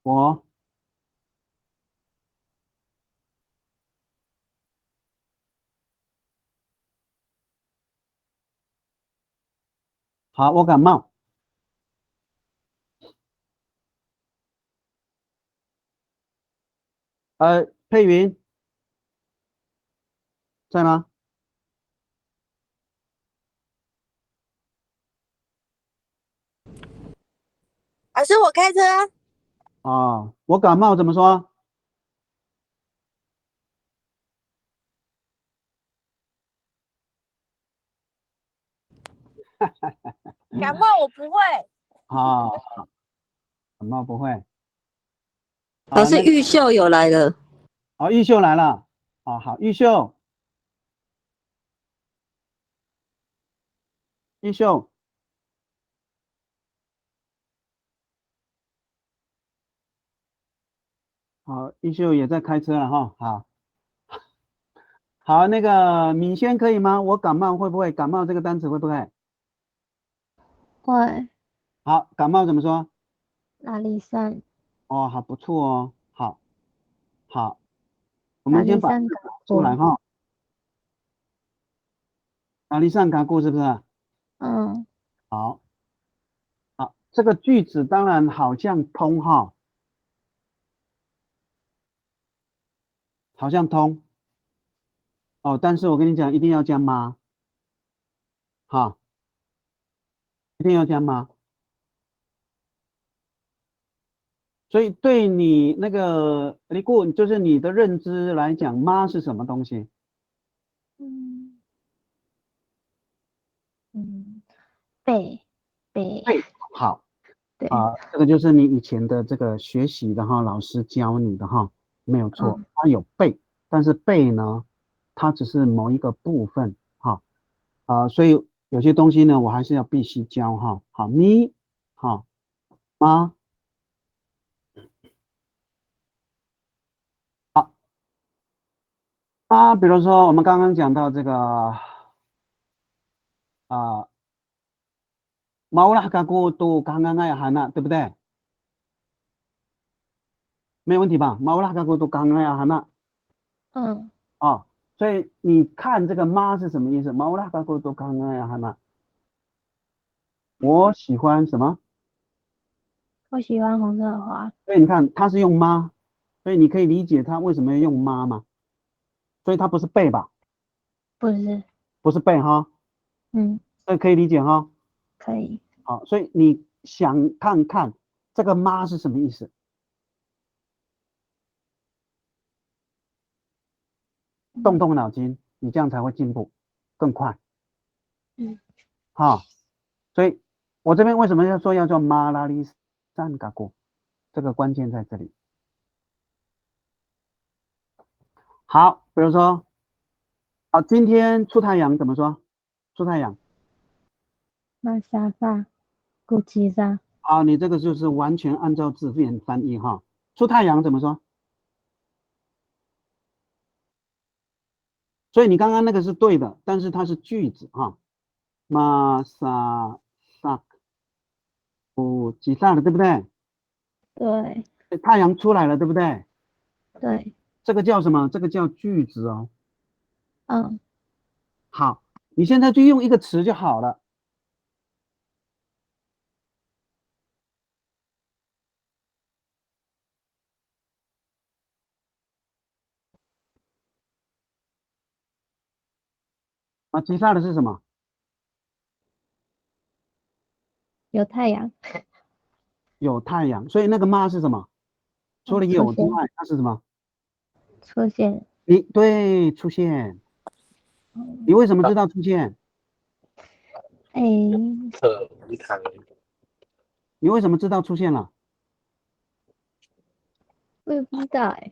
Speaker 1: 我好，我感冒。佩云在吗？
Speaker 8: 老师，我开车。
Speaker 1: 我感冒怎么说？
Speaker 8: 感冒我不会。
Speaker 1: 感冒不会。
Speaker 6: 老师，玉秀有来了。
Speaker 1: 玉秀来了。好，玉秀。玉秀也在开车了哈。好，那个敏轩可以吗？我感冒会不会？感冒这个单词会不会？
Speaker 2: 会。
Speaker 1: 好，感冒怎么说？
Speaker 2: 拉力赛。
Speaker 1: 好，不错哦。好，我们先把这个拿出来哈。拉力上嘎过是不是？
Speaker 2: 嗯。
Speaker 1: 好，这个句子当然好像通哈，好像通。但是我跟你讲，一定要加妈，一定要加妈。所以对你那个李顾，就是你的认知来讲，妈是什么东西？
Speaker 2: 背。
Speaker 1: 好。
Speaker 2: 对。
Speaker 1: 这个就是你以前的这个学习的哈，老师教你的哈，没有错，它有背，但是背呢，它只是某一个部分哈。所以有些东西呢，我还是要必须教哈。好，咪，妈。比如说我们刚刚讲到这个maulah kaku tu kangangai hana，对不对？没有问题吧？maulah kaku tu kangangai hana。所以你看这个妈是什么意思？maulah kaku tu kangangai hana。我喜欢什么？
Speaker 2: 我喜欢红色的花。
Speaker 1: 所以你看，它是用妈，所以你可以理解它为什么要用妈嘛。所以它不是背吧？
Speaker 2: 不是。
Speaker 1: 不是背哈。所以可以理解哈。
Speaker 2: 可以。
Speaker 1: 好，所以你想看看这个妈是什么意思？动动脑筋，你这样才会进步更快。所以我这边为什么要说要叫马拉里山嘎古？这个关键在这里。好，比如说，今天出太阳怎么说？出太阳。
Speaker 2: 马沙发，古吉沙。
Speaker 1: 你这个就是完全按照字面翻译哈。出太阳怎么说？所以你刚刚那个是对的，但是它是句子哈。马沙萨古吉萨了，对不对？
Speaker 2: 对。
Speaker 1: 太阳出来了，对不对？
Speaker 2: 对。
Speaker 1: 这个叫什么？这个叫句子哦。好，你现在就用一个词就好了。吉萨的是什么？
Speaker 2: 有太阳。
Speaker 1: 有太阳，所以那个妈是什么？除了有之外，它是什么？
Speaker 2: 出现。
Speaker 1: 对，出现。你为什么知道出现？
Speaker 2: 哎，
Speaker 4: 可无糖，
Speaker 1: 你为什么知道出现了？
Speaker 2: 我也不知道哎，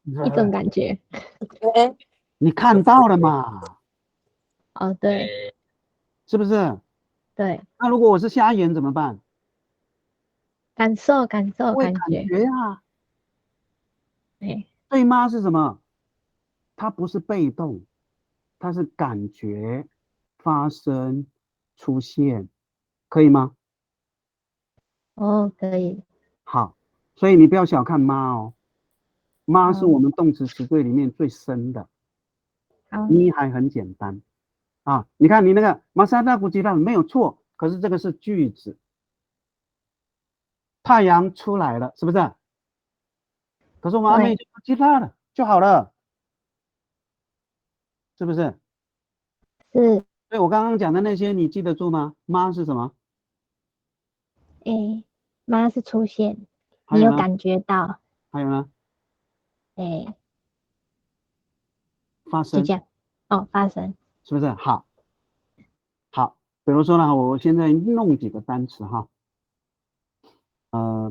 Speaker 2: 一种感觉。
Speaker 8: 哎，
Speaker 1: 你看到了嘛？
Speaker 2: 哦，对
Speaker 1: 是不是？
Speaker 2: 对，
Speaker 1: 那如果我是瞎眼怎么办？
Speaker 2: 感受感受
Speaker 1: 会感
Speaker 2: 感觉，
Speaker 1: 觉啊。
Speaker 2: 哎，
Speaker 1: 对吗？是什么？它不是被动，它是感觉发生出现，可以吗？
Speaker 2: 哦，可以，
Speaker 1: 好，所以你不要小看妈哦，妈是
Speaker 2: 好
Speaker 1: 我们动词词缀里面最深的，
Speaker 2: 好，
Speaker 1: 咪还很简单啊。你看你那个马萨大古吉拉没有错，可是这个是句子，太阳出来了，是不是？可是我们阿妹
Speaker 2: 对，
Speaker 1: 就吉拉了就好了，是不是？
Speaker 2: 是，
Speaker 1: 所以我刚刚讲的那些你记得住吗？妈是什么？
Speaker 2: 哎，妈是出现，
Speaker 1: 还有呢？
Speaker 2: 你有感觉到，
Speaker 1: 还有呢？
Speaker 2: 哎，
Speaker 1: 发生
Speaker 2: 就这样，哦，发生，
Speaker 1: 是不是？好，好，比如说呢，我现在弄几个单词哈，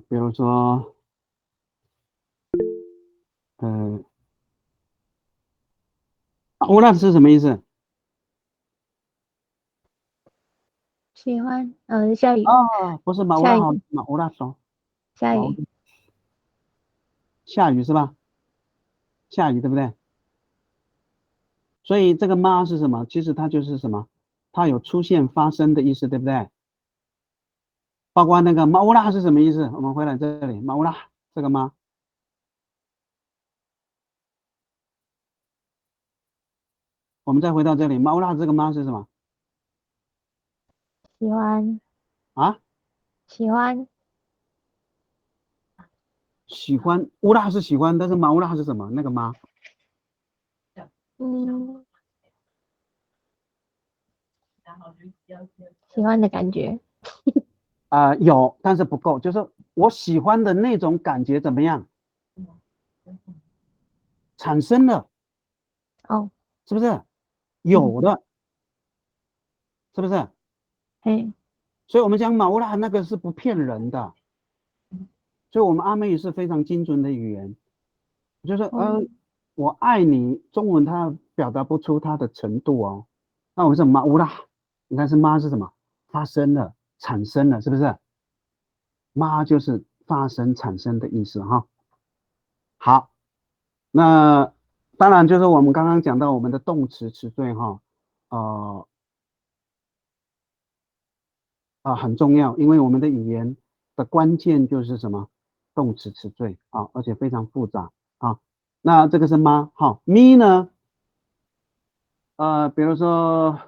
Speaker 1: 比如说，乌拉是什么意思？
Speaker 2: 喜欢，下雨，
Speaker 1: 啊，不是马乌
Speaker 2: 下雨，
Speaker 1: 拉好，马乌拉说，马乌
Speaker 2: 下雨，
Speaker 1: 下雨是吧？下雨对不对？所以这个妈是什么？其实它就是什么？它有出现、发生的意思，对不对？包括那个马乌拉是什么意思？我们回来这里，马乌拉这个妈，我们再回到这里，马乌拉这个妈是什么
Speaker 2: 喜欢，
Speaker 1: 啊？
Speaker 2: 喜欢，
Speaker 1: 喜欢乌拉是喜欢，但是马乌拉是什么？那个妈
Speaker 2: 嗯，喜欢的感觉，
Speaker 1: 有，但是不够，就是我喜欢的那种感觉怎么样？产生了，
Speaker 2: 哦，
Speaker 1: 是不是？有的，是不是？
Speaker 2: 哎，
Speaker 1: 所以我们讲马乌拉那个是不骗人的，所以我们阿妹也是非常精准的语言，就是
Speaker 2: 哦，
Speaker 1: 我爱你，中文它表达不出它的程度哦。那我们说马乌拉，你看是妈是什么？发生了，产生了，是不是？妈就是发生、产生的意思哈。好，那当然就是我们刚刚讲到我们的动词词缀哈，很重要，因为我们的语言的关键就是什么？动词词缀啊，而且非常复杂啊。那这个是妈，好，咪呢？比如说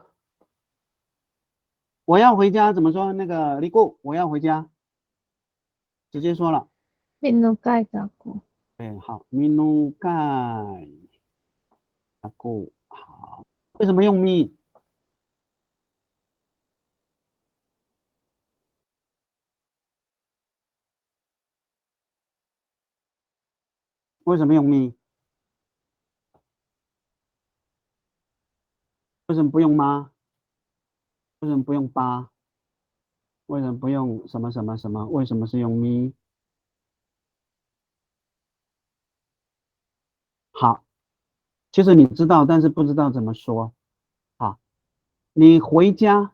Speaker 1: 我要回家怎么说？那个李固，我要回家，直接说了。
Speaker 2: 面露盖的过，
Speaker 1: 对，好，咪努盖阿固，好，为什么用咪？为什么用咪？为什么不用妈？为什么不用八？为什么不用什么什么什么？为什么是用咪？好，其实你知道，但是不知道怎么说。好，你回家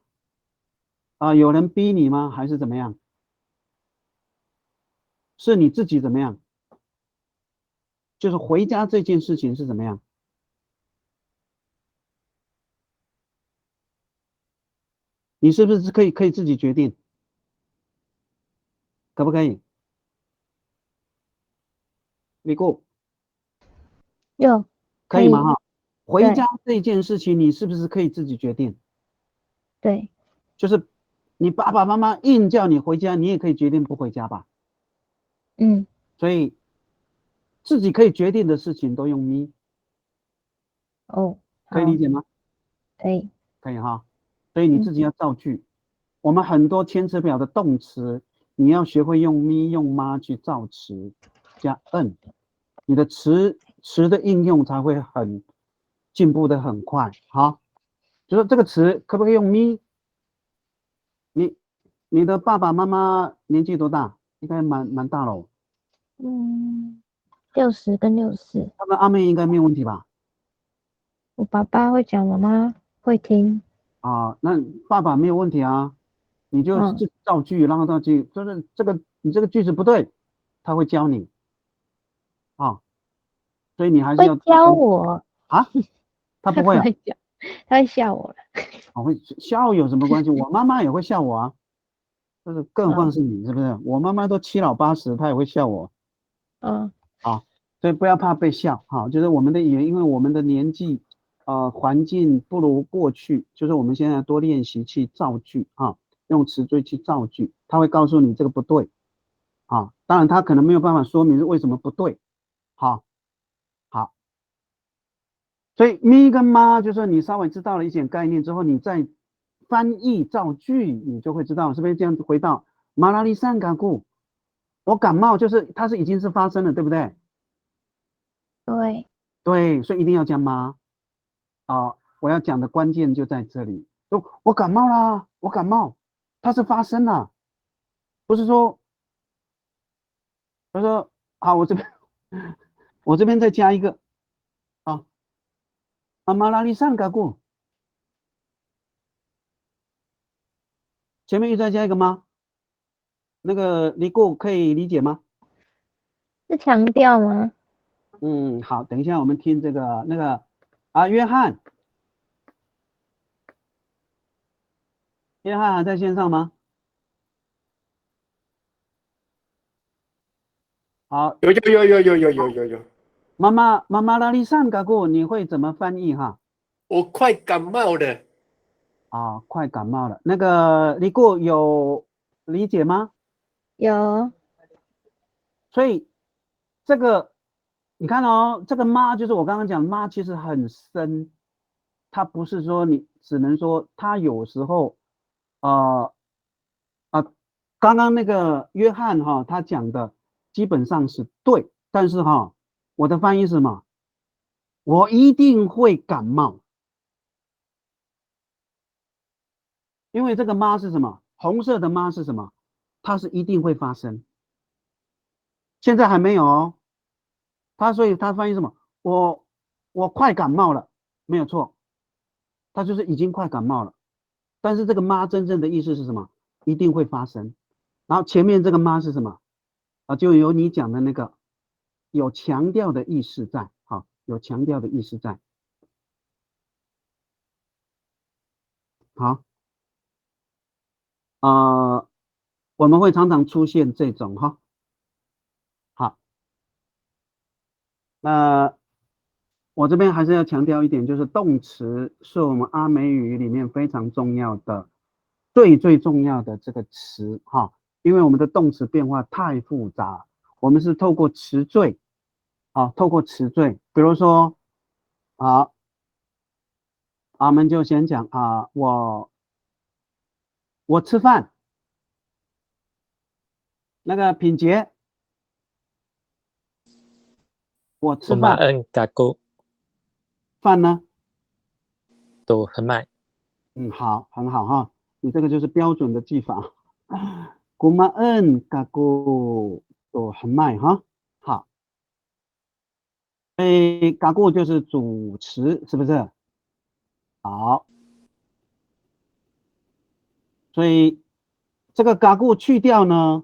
Speaker 1: 有人逼你吗？还是怎么样？是你自己怎么样？就是回家这件事情是怎么样？你是不是可以自己决定？可不可以？李固
Speaker 2: 有，
Speaker 1: 可以吗？哈，回
Speaker 2: 对
Speaker 1: 家这件事情你是不是可以自己决定？
Speaker 2: 对，
Speaker 1: 就是你爸爸妈妈硬叫你回家，你也可以决定不回家吧？
Speaker 2: 嗯，
Speaker 1: 所以自己可以决定的事情都用咪，
Speaker 2: 哦，好，
Speaker 1: 可以理解吗？
Speaker 2: 可以，
Speaker 1: 可以哈。所以你自己要造句。我们很多填词表的动词，你要学会用咪用妈去造词，加 n，你的词的应用才会进步的很快。好，就说这个词可不可以用咪？你的爸爸妈妈年纪多大？应该蛮大了。
Speaker 2: 60跟64。
Speaker 1: 他们阿妹应该没有问题吧？
Speaker 2: 我爸爸会讲，我妈会听。
Speaker 1: 啊，那爸爸没有问题啊，你就自己造句，然后造句，就是你这个句子不对，他会教你啊，所以你还是要
Speaker 2: 会教我
Speaker 1: 啊，他不会啊，
Speaker 2: 会教，他会笑我了。
Speaker 1: 我会笑有什么关系？我妈妈也会笑我啊，就是更何况是你，是不是？我妈妈都7老8十，她也会笑我。
Speaker 2: 嗯，
Speaker 1: 啊，所以不要怕被笑哈，就是我们的语言，因为我们的年纪环境不如过去，就是我们现在多练习去造句啊，用词缀去造句，他会告诉你这个不对啊，当然他可能没有办法说明是为什么不对，好，所以咪跟妈就是你稍微知道了一点概念之后，你再翻译造句，你就会知道是不是这样子。回到马拉里山感故，我感冒就是它是已经是发生了，对不对？
Speaker 2: 对，
Speaker 1: 对，所以一定要加妈啊！我要讲的关键就在这里。我感冒啦，我感冒，它是发生了，不是说，他说好，我这边再加一个啊，马拉里上嘎过，前面又再加一个吗？那个你过可以理解吗？
Speaker 2: 是强调吗？
Speaker 1: 好，等一下我们听这个那个约翰还在线上吗？好，
Speaker 4: 有。
Speaker 1: 妈妈拉里上嘎过，你会怎么翻译哈？
Speaker 4: 我快感冒了。
Speaker 1: 啊，快感冒了。那个李过有理解吗？
Speaker 2: 有。
Speaker 1: 所以这个你看哦，这个妈就是我刚刚讲妈，其实很深，它不是说你只能说它有时候刚刚那个约翰哈他讲的基本上是对，但是哈我的翻译是什么？我一定会感冒。因为这个妈是什么？红色的妈是什么？它是一定会发生，现在还没有哦。所以它翻译什么？我快感冒了，没有错，它就是已经快感冒了。但是这个妈真正的意思是什么？一定会发生。然后前面这个妈是什么？就有你讲的那个有强调的意思在，好，有强调的意思在，好。我们会常常出现这种哈，好，那我这边还是要强调一点，就是动词是我们阿美语里面非常重要的、最重要的这个词哈，因为我们的动词变化太复杂，我们是透过词缀，透过词缀，比如说我们就先讲我吃饭。那个品杰，我吃饭。
Speaker 3: Kumain kako
Speaker 1: 饭呢？
Speaker 3: 都很慢。
Speaker 1: 好，很好哈，你这个就是标准的记法。Kumain kako 都很慢哈。好，kako 就是主词，是不是？好，所以这个 kako 去掉呢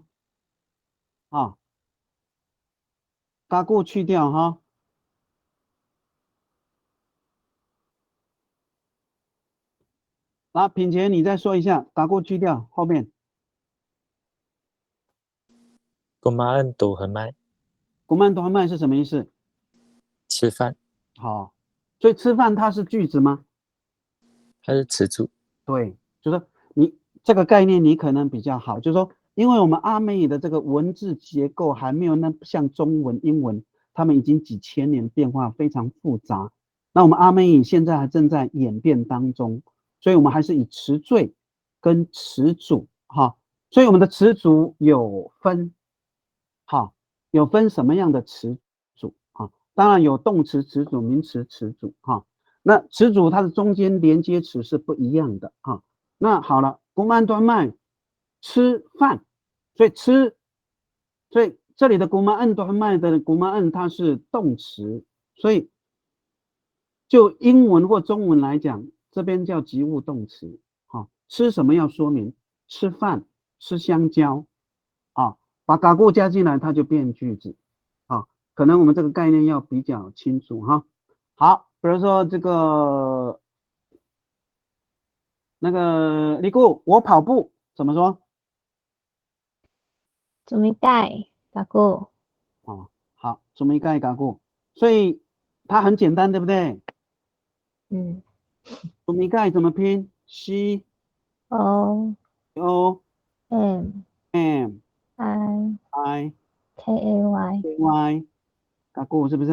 Speaker 1: ，kako 去掉哈。那品杰，你再说一下 kako 去掉后面。
Speaker 3: Kumain都很慢。
Speaker 1: kumain都很慢是什么意思？
Speaker 3: 吃饭。
Speaker 1: 好，所以吃饭它是句子吗？
Speaker 3: 它是词组。
Speaker 1: 对，就是说你这个概念你可能比较好，就是说，因为我们阿美语的这个文字结构还没有那像中文、英文，他们已经几千年变化非常复杂。那我们阿美语现在还正在演变当中，所以我们还是以词缀跟词组哈，所以我们的词组有分，有分什么样的词组啊？当然有动词词组、名词词组哈。那词组它的中间连接词是不一样的啊。那好了，古曼端麦吃饭，所以吃，所以这里的古曼恩端麦的古曼恩它是动词，所以就英文或中文来讲，这边叫及物动词。啊，吃什么要说明？吃饭，吃香蕉，啊，把嘎固加进来，它就变句子。啊，可能我们这个概念要比较清楚哈。好，比如说这个那个李固，我跑步怎么说？Sumikai
Speaker 2: Gaku
Speaker 1: 哦，好，怎么一概嘎固？所以它很简单，对不对？
Speaker 2: 嗯
Speaker 1: 怎么一概怎么拼？C
Speaker 2: O
Speaker 1: O
Speaker 2: M
Speaker 1: M
Speaker 2: I
Speaker 1: I
Speaker 2: K A Y
Speaker 1: K Y，嘎固是不是？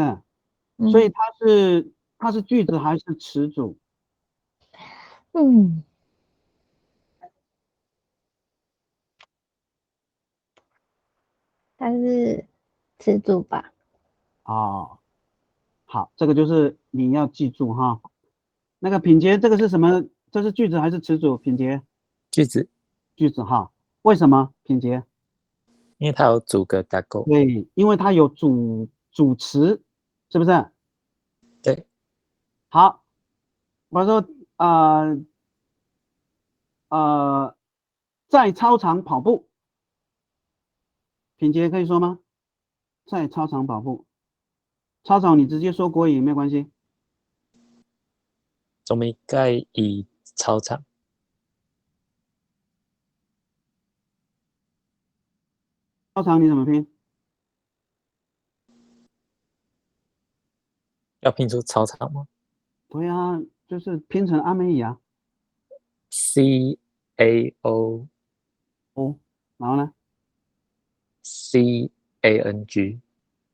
Speaker 1: 所以
Speaker 2: 嗯
Speaker 1: 它是句子还是词组？
Speaker 2: 嗯，它是词组吧？
Speaker 1: 哦，好，这个就是你要记住哈。那个品杰，这个是什么？这是句子还是词组？品杰，
Speaker 3: 句子，
Speaker 1: 句子哈。为什么？品杰？
Speaker 3: 因为它有主格打勾。
Speaker 1: 对，因为它有主词，是不是？
Speaker 3: 对，
Speaker 1: 好，我说呃，在操场跑步，品杰可以说吗？在操场跑步，操场你直接说国语没有关系。
Speaker 3: 总没盖以操场，
Speaker 1: 操场你怎么拼？
Speaker 3: 要拼出操场吗
Speaker 1: 对啊，就是拼成阿美语啊。
Speaker 3: ？CAO
Speaker 1: 哦，然后呢
Speaker 3: CANG，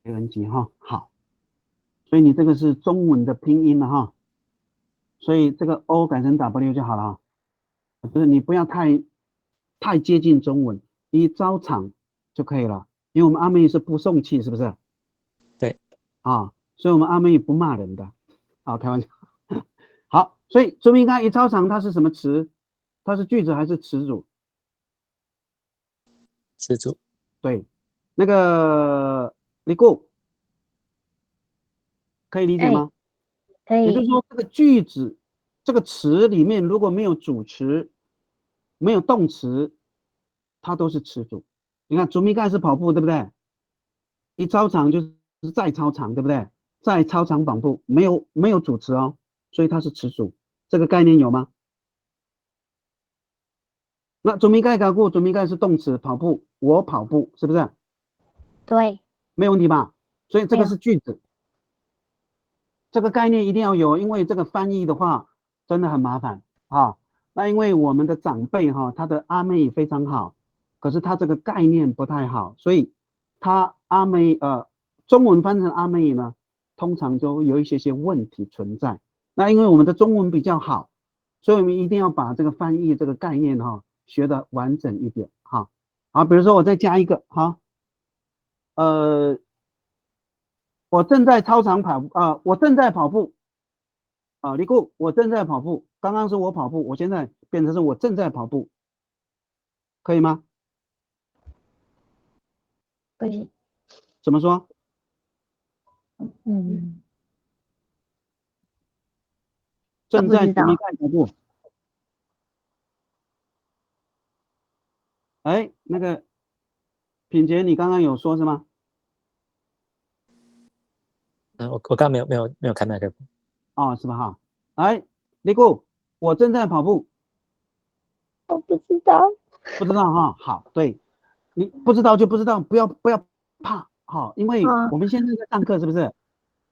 Speaker 1: ，ANG 哈，好，所以你这个是中文的拼音了哈，所以这个 O 改成 W 就好了啊，就是你不要太接近中文，以招场就可以了，因为我们阿美语是不送气，是不是？
Speaker 3: 对，
Speaker 1: 啊，所以我们阿美语不骂人的，啊，开玩笑。好，所以说明刚一操场它是什么词？它是句子还是词组？
Speaker 3: 词组，
Speaker 1: 对，那个李固可以理解
Speaker 2: 哎，
Speaker 1: 吗？
Speaker 2: 可以，
Speaker 1: 也就是说，这个句子这个词里面如果没有主词，没有动词，它都是词组。你看，竹米盖是跑步，对不对？一操场就是在操场，对不对？在操场跑步，没有主词哦，所以它是词组。这个概念有吗？那竹米盖搞过，竹米盖是动词，跑步，我跑步，是不是？
Speaker 2: 对，
Speaker 1: 没有问题吧？所以这个
Speaker 2: 没有
Speaker 1: 是句子。这个概念一定要有，因为这个翻译的话真的很麻烦啊。那因为我们的长辈哈，他的阿妹非常好，可是他这个概念不太好，所以他中文翻成阿妹呢，通常就有一些问题存在。那因为我们的中文比较好，所以我们一定要把这个翻译这个概念哈学得完整一点哈。好，比如说我再加一个哈，我正在操场跑我正在跑步啊，李固，我正在跑步。刚刚是我跑步，我现在变成是我正在跑步，可以吗？
Speaker 2: 不行，
Speaker 1: 怎么说？
Speaker 2: 嗯，我
Speaker 1: 正
Speaker 2: 不知道，
Speaker 1: 在准备在跑步。哎，那个品杰，你刚刚有说是吗？
Speaker 3: 我刚没有看那个，
Speaker 1: 哦，是吧哈？哎，李固，我正在跑步，
Speaker 2: 我不知道，
Speaker 1: 不知道哈？好，对，你不知道就不知道，不要怕，好，因为
Speaker 2: 嗯，
Speaker 1: 我们现在在上课，是不是？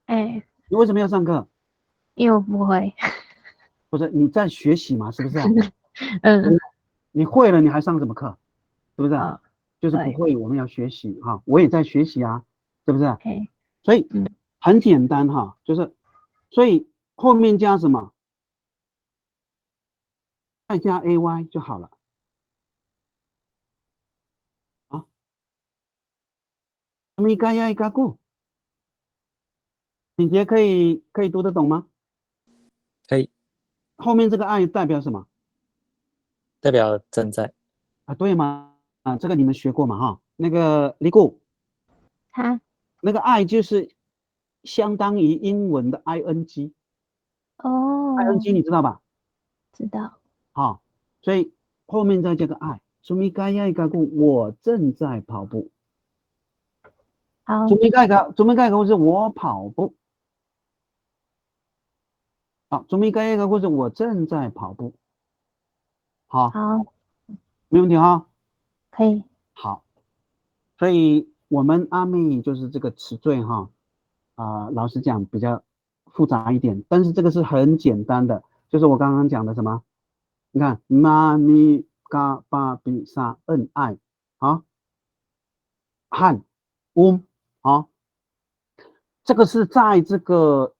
Speaker 2: 哎，
Speaker 1: 你为什么要上课？
Speaker 2: 因为我不会，
Speaker 1: 不是你在学习嘛，是不是？
Speaker 2: 嗯，
Speaker 1: 你会了，你还上什么课？是不是？
Speaker 2: 哦，
Speaker 1: 就是不
Speaker 2: 对，
Speaker 1: 会，我们要学习哈。我也在学习啊，是不是？
Speaker 2: 嘿，
Speaker 1: 所以
Speaker 2: 嗯，
Speaker 1: 很简单哈，就是所以后面加什么？再加 ay 就好了啊。米嘎呀嘎固，品杰可以读得懂吗？后面这个爱代表什么
Speaker 3: 代表正在。
Speaker 1: 啊？对吗？啊，这个你们学过嘛哈？那个李固，
Speaker 2: 他
Speaker 1: 那个爱就是相当于英文的 ing，ing
Speaker 2: 哦，
Speaker 1: 你知道吧？
Speaker 2: 知道。
Speaker 1: 好，所以后面再加个爱。주미가야이가고我正在跑步。
Speaker 2: 好，
Speaker 1: 주미가이가是我跑步。好，주미가야이가是我正在跑步。好，
Speaker 2: 好，
Speaker 1: 没问题哈。
Speaker 2: 可以。
Speaker 1: 好，所以我们阿美语就是这个词缀哈，老实讲比较复杂一点，但是这个是很简单的，就是我刚刚讲的什么？你看，那尼嘎巴比萨恩爱，好，汉好，这个是在这个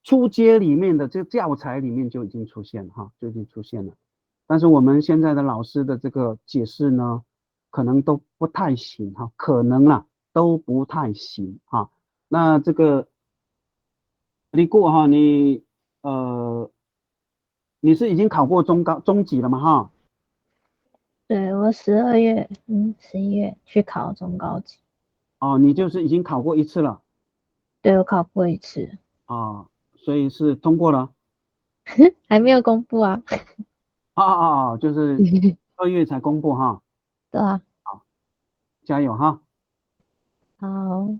Speaker 1: 初阶里面的这个教材里面就已经出现了哈，就已经出现了。但是我们现在的老师的这个解释呢，可能都不太行哈，可能啦都不太行哈。那这个李固哈，你是已经考过中级了吗哈？
Speaker 2: 对，我12月11月去考中高级。
Speaker 1: 哦，你就是已经考过一次了
Speaker 2: 对，我考过一次。
Speaker 1: 啊，所以是通过了。
Speaker 2: 还没有公布啊。
Speaker 1: 就是2月才公布哈。
Speaker 2: 对啊。
Speaker 1: 加油哈。
Speaker 2: 好，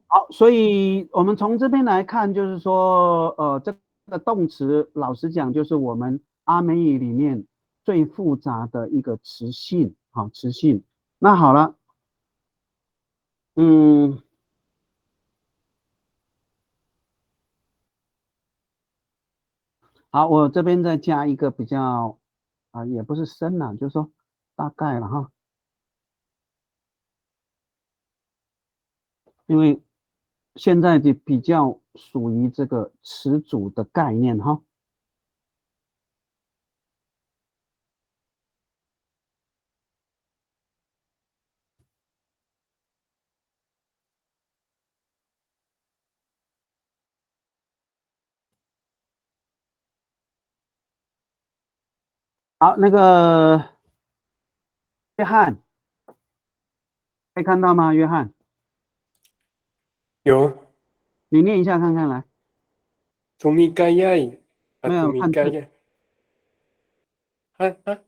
Speaker 1: 好，所以我们从这边来看，就是说，这个动词，老实讲，就是我们阿美语里面最复杂的一个词性，好，词性。那好了，好，我这边再加一个比较，也不是深了，就是说大概了哈，因为现在的比较属于这个词组的概念哈。好，那个约翰，可以看到吗？约翰，
Speaker 4: 有
Speaker 1: 你念一下看看来。
Speaker 4: Tumigayay
Speaker 1: 没有看字，
Speaker 4: Tumigayay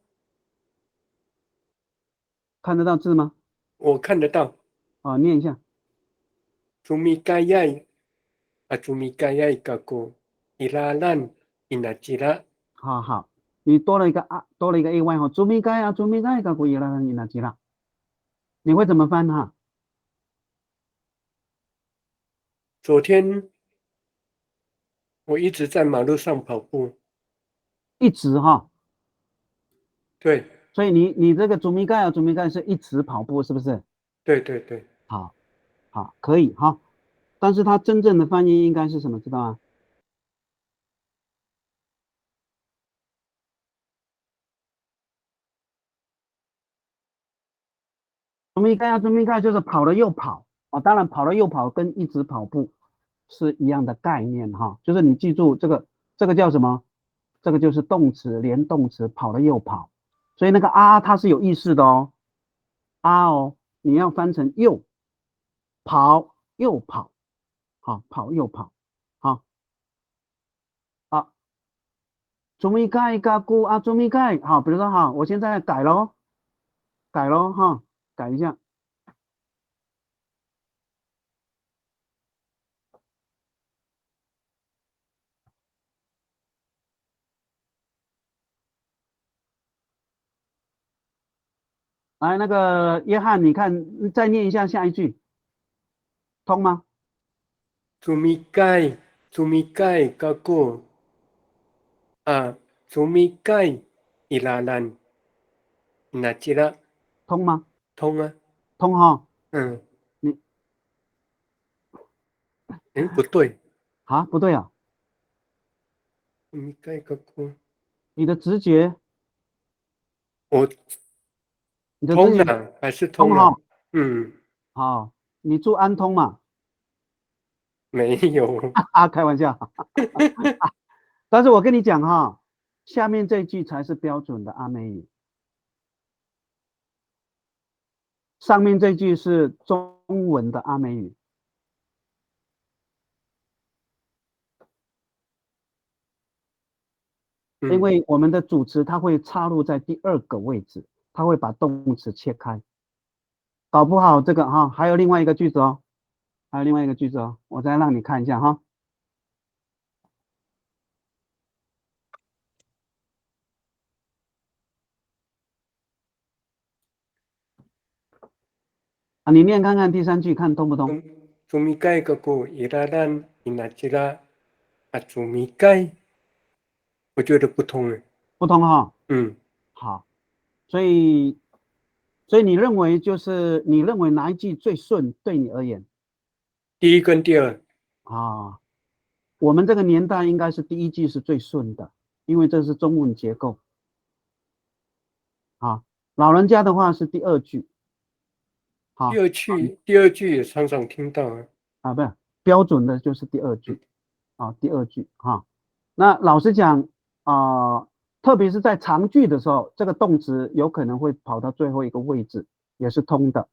Speaker 1: 看得到字吗？
Speaker 4: 我看得到
Speaker 1: 哦，念一下。
Speaker 4: Tumigayay Tumigayay kako ilalan inajira
Speaker 1: 好好，你多了一个多了一个 ay 哈，朱米盖朱米盖个古伊拉你那几了？你会怎么翻哈？
Speaker 4: 昨天我一直在马路上跑步，
Speaker 1: 一直哈，
Speaker 4: 对
Speaker 1: 所以你这个朱米盖是一直跑步是不是？
Speaker 4: 对对对，
Speaker 1: 好，好，可以哈，但是它真正的翻译应该是什么？知道吗？朱米盖就是跑了又跑啊，当然跑了又跑跟一直跑步是一样的概念哈，就是你记住这个叫什么？这个就是动词连动词跑了又跑，所以那个它是有意思的哦，哦，你要翻成又跑又跑，好，跑又跑，好啊，朱米盖嘎咕朱米盖，好，比如说哈，我现在改咯哈，改一下。来，那个约翰，你看，再念一下下一句，通吗？
Speaker 4: Tumigay kako Tumigay ilalan inajira
Speaker 1: 通吗？
Speaker 4: 通啊，
Speaker 1: 通哈。你
Speaker 4: 不对
Speaker 1: 不对啊，
Speaker 4: Tumigay kako
Speaker 1: 你的直觉，
Speaker 4: 我
Speaker 1: 你的直觉
Speaker 4: 通了还是通
Speaker 1: 哈。
Speaker 4: 了？
Speaker 1: 好，你住安通嘛？
Speaker 4: 没有
Speaker 1: 开玩笑。但是我跟你讲哈，下面这句才是标准的阿美语，上面这句是中文的阿美语。因为我们的主词它会插入在第二个位置，它会把动词切开。搞不好这个哈，还有另外一个句子哦，还有另外一个句子哦，我再让你看一下哈。啊，你念看看第3句，看通不通？
Speaker 4: Sumikai kako iradan inachira atsumikai， 我觉得不通哎。
Speaker 1: 不通哈。
Speaker 4: 嗯，
Speaker 1: 好，所以你认为哪一句最顺对你而言？
Speaker 4: 第一跟第二。
Speaker 1: 啊，我们这个年代应该是第一句是最顺的，因为这是中文结构。啊，老人家的话是第2句。好，
Speaker 4: 第二句也常常听到啊。
Speaker 1: 啊，不是标准的就是第2句。啊，第2句哈。那老实讲啊，特别是在长句的时候，这个动词有可能会跑到最后一个位置，也是通的。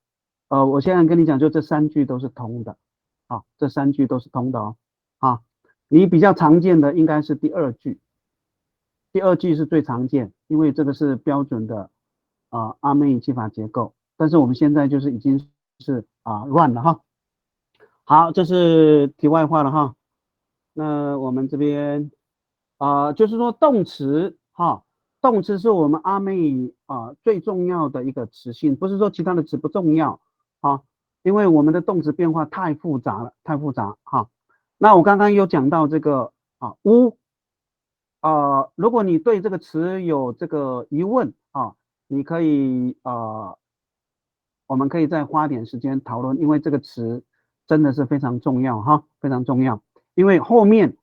Speaker 1: 我现在跟你讲，就这3句都是通的。啊，这3句都是通的哦。啊，你比较常见的应该是第2句，第2句是最常见，因为这个是标准的阿美语记法结构。但是我们现在就是已经是乱了哈。好，这是题外话了哈。那我们这边就是说动词哈，动词是我们阿美语最重要的一个词性，不是说其他的词不重要啊，因为我们的动词变化太复杂了，太复杂哈。那我刚刚有讲到这个乌如果你对这个词有这个疑问你可以我们可以再花点时间讨论，因为这个词真的是非常重要哈，非常重要，因为后面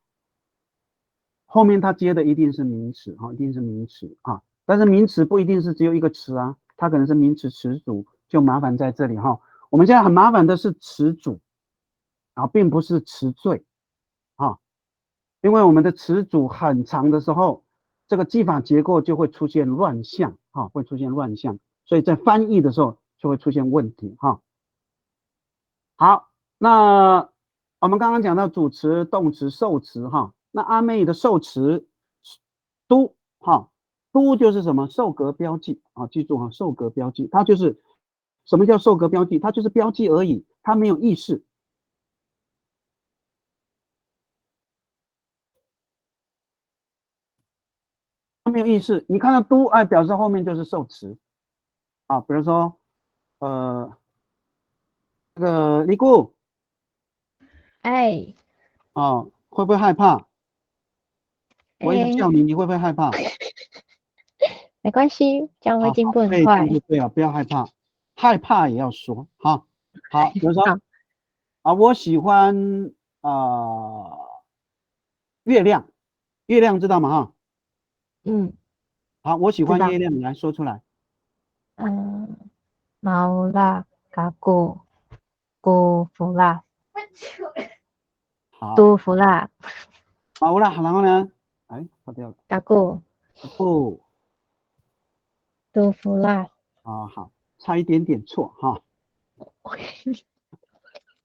Speaker 1: 它接的一定是名词一定是名词但是名词不一定是只有一个词它可能是名词词组，就麻烦在这里哈。我们现在很麻烦的是词组并不是词缀因为我们的词组很长的时候，这个记法结构就会出现乱象会出现乱象，所以在翻译的时候就会出现问题好，那我们刚刚讲到主词、动词、受词那阿美语的受词都都就是什么受格标记记住受格标记，它就是什么叫受格标记？它就是标记而已，它没有意思。没有意思，你看到都表示后面就是受词比如说这个尼姑
Speaker 2: 哎，
Speaker 1: 会不会害怕？我一直叫你，你会不会害怕？
Speaker 2: 没关系，这样会进步很
Speaker 1: 对，这
Speaker 2: 快
Speaker 1: 样。就对了，不要害怕，害怕也要说好，比如说我喜欢月亮，月亮知道吗好，我喜欢
Speaker 2: 知道
Speaker 1: 月亮，来说出来。
Speaker 2: Maula kaku ku fula
Speaker 1: 好，
Speaker 2: tu fula
Speaker 1: 好了，然后呢？跑掉了。
Speaker 2: kaku
Speaker 1: 不
Speaker 2: tu fula
Speaker 1: 好，差一点点错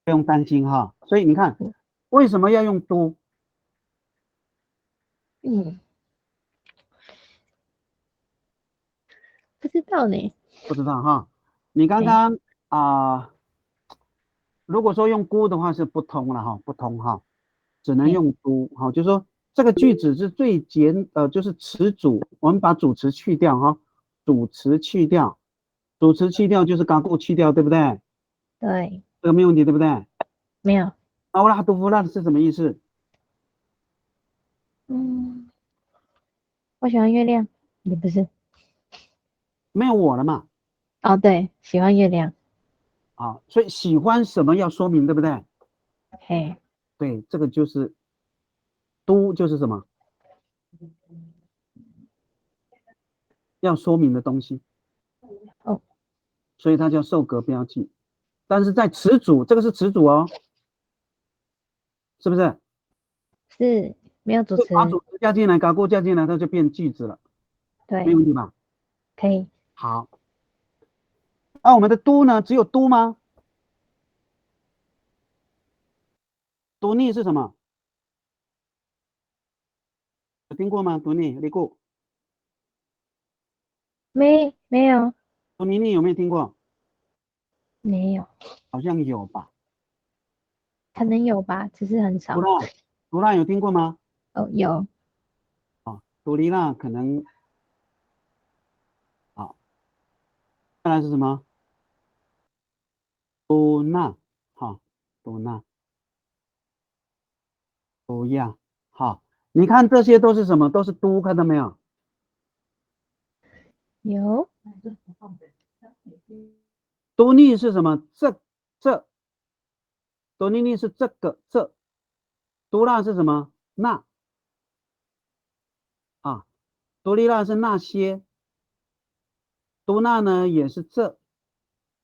Speaker 1: 不用担心所以你看，为什么要用都？
Speaker 2: 不知道呢。
Speaker 1: 不知道你刚刚如果说用估的话是不通了不通只能用都就是说这个句子是最就是词组，我们把主词去掉主词去掉，主词去掉就是刚过去掉，对不对？
Speaker 2: 对，
Speaker 1: 这个没问题，对不对？
Speaker 2: 没有。
Speaker 1: 乌拉杜夫拉是什么意思？
Speaker 2: 我喜欢月亮，也不是。
Speaker 1: 没有我了嘛？
Speaker 2: 对，喜欢月亮。
Speaker 1: 所以喜欢什么要说明，对不对？
Speaker 2: 嘿，
Speaker 1: 对，这个就是都就是什么要说明的东西所以它叫受格标记。但是在词组，这个是词组是不是？
Speaker 2: 是。没有主词，
Speaker 1: 就把主词加进来，嘎咕加进来，它就变句子了，没
Speaker 2: 对，
Speaker 1: 问题吧？
Speaker 2: 可以。
Speaker 1: 好，我们的都呢，只有都吗？都逆是什么？有听过吗？都逆，李固，
Speaker 2: 没有
Speaker 1: 都逆有没有听过？
Speaker 2: 没有，
Speaker 1: 好像有吧。
Speaker 2: 可能有吧，只是很少。
Speaker 1: 毒辣有听过吗？
Speaker 2: 哦，有。
Speaker 1: 毒梨辣可能。好，再来是什么？都钠，好，都钠，都亚，好，你看这些都是什么？都是都，看到没有？
Speaker 2: 有。
Speaker 1: 都逆是什么？这，都逆是这个这，都辣是什么？那啊，都利辣是那些，都那呢也是这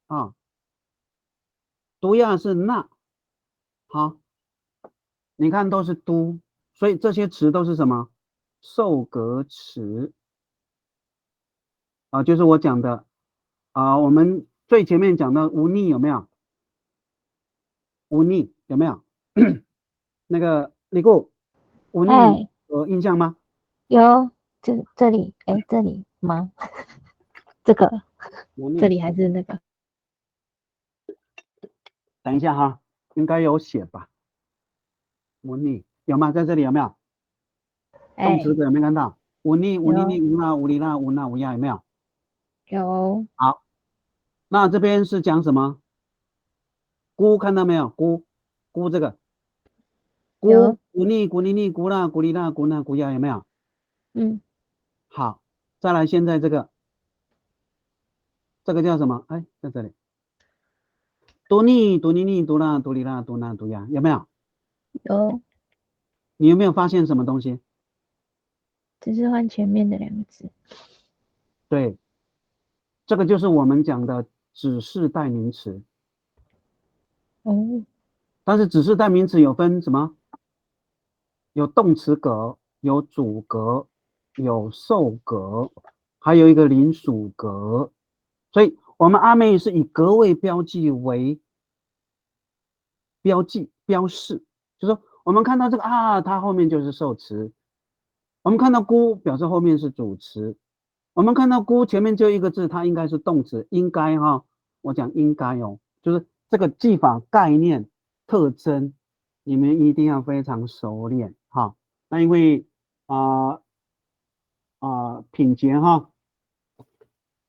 Speaker 1: 啊，都亚是那，好，你看都是都，所以这些词都是什么？受格词啊，就是我讲的啊，我们最前面讲的无逆有没有？无逆有没有？那个李固，无逆
Speaker 2: 哎，
Speaker 1: 有印象吗？
Speaker 2: 有。这里，哎，这里吗？这个，
Speaker 1: 无逆，
Speaker 2: 这里还是那个？
Speaker 1: 等一下哈，应该有写吧？无逆有吗？在这里有没有？动词
Speaker 2: 哎，
Speaker 1: 的有没有看到？无逆、无逆
Speaker 2: 有
Speaker 1: 逆、无那、无离那、无那、无亚有没有？
Speaker 2: 有。
Speaker 1: 好，那这边是讲什么？孤看到没有？孤这个孤
Speaker 2: 有。
Speaker 1: 无逆、孤逆逆、孤那、孤离那、孤那、孤亚有没有？
Speaker 2: 嗯，
Speaker 1: 好，再来现在这个叫什么？哎，在这里，多逆、多逆逆、多那、多离那、多那、多亚有没有？
Speaker 2: 有。
Speaker 1: 你有没有发现什么东西？
Speaker 2: 只是换前面的两个字。
Speaker 1: 对，这个就是我们讲的指示代名词。
Speaker 2: 哦。
Speaker 1: 但是指示代名词有分什么？有动词格，有主格，有受格，还有一个临属格。所以我们阿妹是以格位标记为标示，就是说我们看到这个啊，它后面就是受词；我们看到孤，表示后面是主词；我们看到孤前面就一个字，它应该是动词，应该哈，我讲应该哦，就是这个记法概念特征，你们一定要非常熟练哈。那因为品杰哈，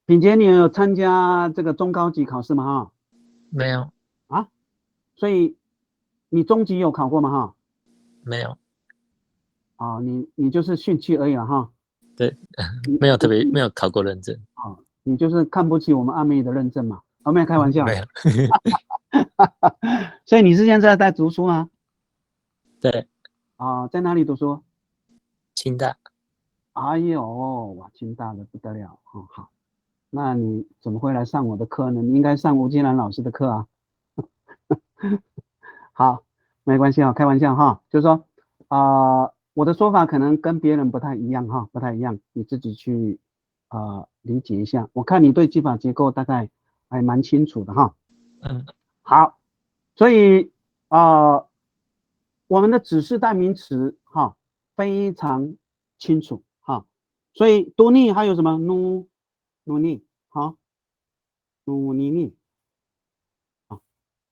Speaker 1: 品杰你有参加这个中高级考试吗哈？
Speaker 3: 没有，
Speaker 1: 啊，所以你中级有考过吗哈？
Speaker 3: 没有，
Speaker 1: 啊，你就是兴趣而已了哈。
Speaker 3: 对，没有特别没有考过认证，
Speaker 1: 啊，你就是看不起我们阿妹的认证嘛？没有开玩笑。
Speaker 3: 没有，
Speaker 1: 所以你是现在在读书吗？
Speaker 3: 对，
Speaker 1: 啊，在哪里读书？
Speaker 3: 清大，
Speaker 1: 哎呦，哇，清大的不得了哦。好，那你怎么会来上我的课呢？你应该上吴金兰老师的课啊。好，没关系啊，开玩笑哈，就是说我的说法可能跟别人不太一样哈，不太一样，你自己去理解一下。我看你对记法结构大概还蛮清楚的哈。
Speaker 3: 嗯，
Speaker 1: 好，所以我们的指示代名词哈非常清楚哈，所以多逆还有什么努逆好，努尼逆啊，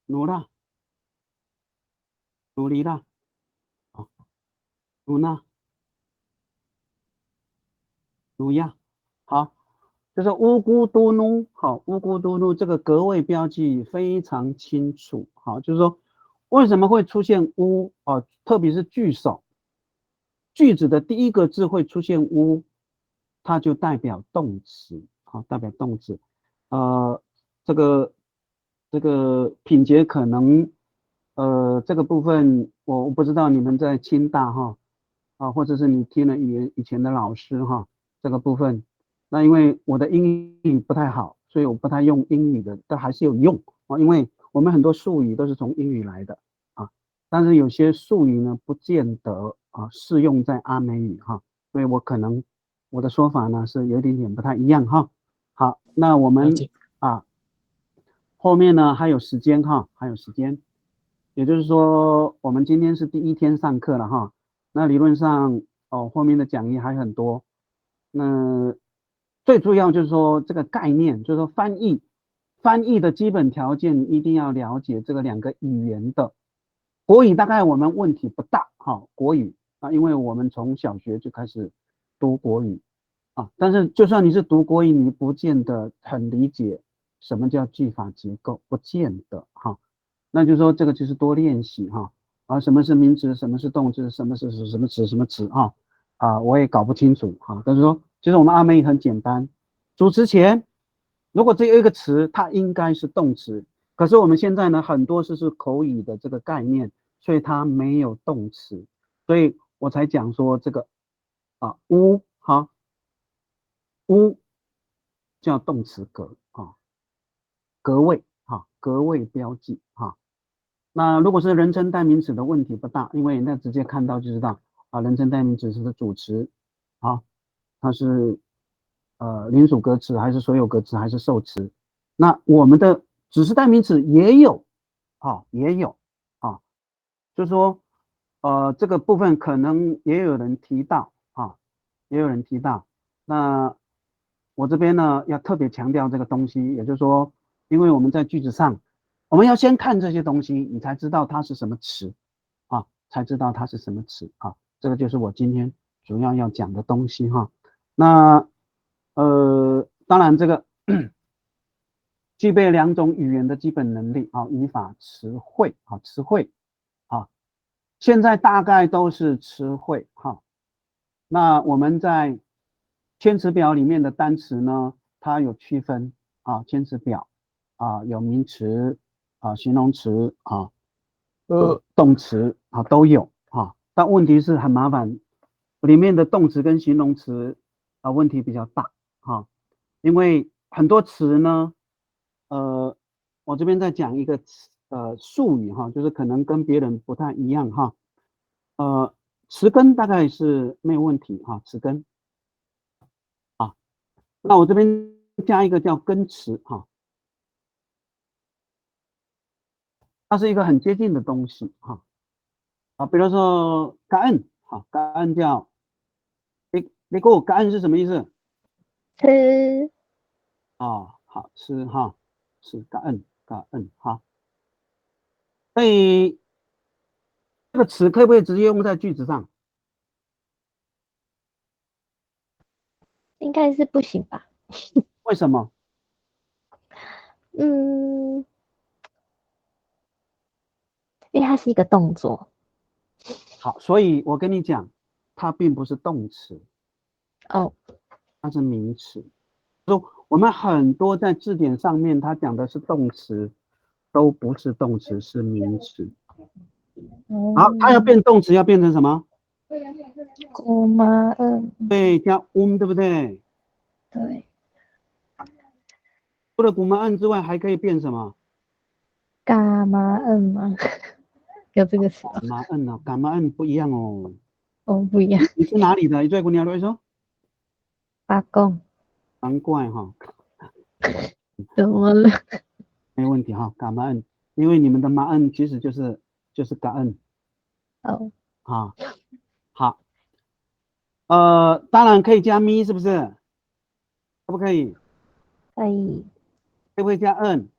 Speaker 1: 努啦努离啦啊，努那努亚好。就是乌咕嘟努，好，乌咕嘟努这个格位标记非常清楚，好，就是说为什么会出现乌哦，特别是句首，句子的第一个字会出现乌，它就代表动词，好，代表动词，这个品节可能这个部分我不知道你们在清大哈或者是你听了以前的老师哈这个部分。那因为我的英语不太好，所以我不太用英语的，但还是有用因为我们很多术语都是从英语来的啊，但是有些术语呢，不见得适用在阿美语哈，所以我可能我的说法呢是有一点点不太一样哈。好，那我们
Speaker 3: 了解。
Speaker 1: 后面呢还有时间哈，还有时间，也就是说我们今天是第1天上课了哈，那理论上后面的讲义还很多，那最主要就是说这个概念，就是说翻译的基本条件一定要了解这个2个语言的。国语大概我们问题不大哈，国语因为我们从小学就开始读国语但是就算你是读国语，你不见得很理解什么叫句法结构，不见得哈。那就是说这个就是多练习哈。什么是名词，什么是动词，什么是什么词什么词我也搞不清楚哈。但是说其实我们阿美语很简单，主词前如果只有一个词，它应该是动词。可是我们现在呢，很多是口语的这个概念，所以它没有动词，所以我才讲说这个乌乌叫动词格格位格位标记那如果是人称代名词的问题不大，因为那直接看到就知道人称代名词是主词它是临属格词还是所有格词还是受词。那我们的指示代名词也有就是说这个部分可能也有人提到那我这边呢要特别强调这个东西，也就是说因为我们在句子上我们要先看这些东西，你才知道它是什么词才知道它是什么词这个就是我今天主要讲的东西那当然这个具备2种语言的基本能力语法词汇现在大概都是词汇那我们在千词表里面的单词呢，它有区分千词表有名词形容词动词都有但问题是很麻烦，里面的动词跟形容词问题比较大因为很多词呢我这边在讲一个词术语就是可能跟别人不太一样词根大概是没有问题词根那我这边加一个叫根词它是一个很接近的东西比如说感恩感恩叫你给我感恩是什么意思？
Speaker 2: 吃
Speaker 1: 好吃吃感恩所以这个词可不可以直接用在句子上？
Speaker 2: 应该是不行吧？
Speaker 1: 为什么？
Speaker 2: 因为它是一个动作。
Speaker 1: 好，所以我跟你讲，它并不是动词它是名词。说我们很多在字典上面它讲的是动词，都不是动词，是名词。好，它要变动词，要变成什么？
Speaker 2: 姑妈
Speaker 1: 对，加对不对？
Speaker 2: 对，
Speaker 1: 除了古妈恩之外，还可以变什么？
Speaker 2: 嘎妈吗？有这个词吗？
Speaker 1: 干嘛恩干嘛恩不一样哦。
Speaker 2: 不一样。
Speaker 1: 你是哪里的？你在姑娘来说？
Speaker 2: 八公。
Speaker 1: 难怪
Speaker 2: 怎么了？
Speaker 1: 没问题感嘛恩，因为你们的嘛恩其实就是感恩。好，当然可以加咪，是不是？可不可以？
Speaker 2: 可以。
Speaker 1: 可不可以加恩？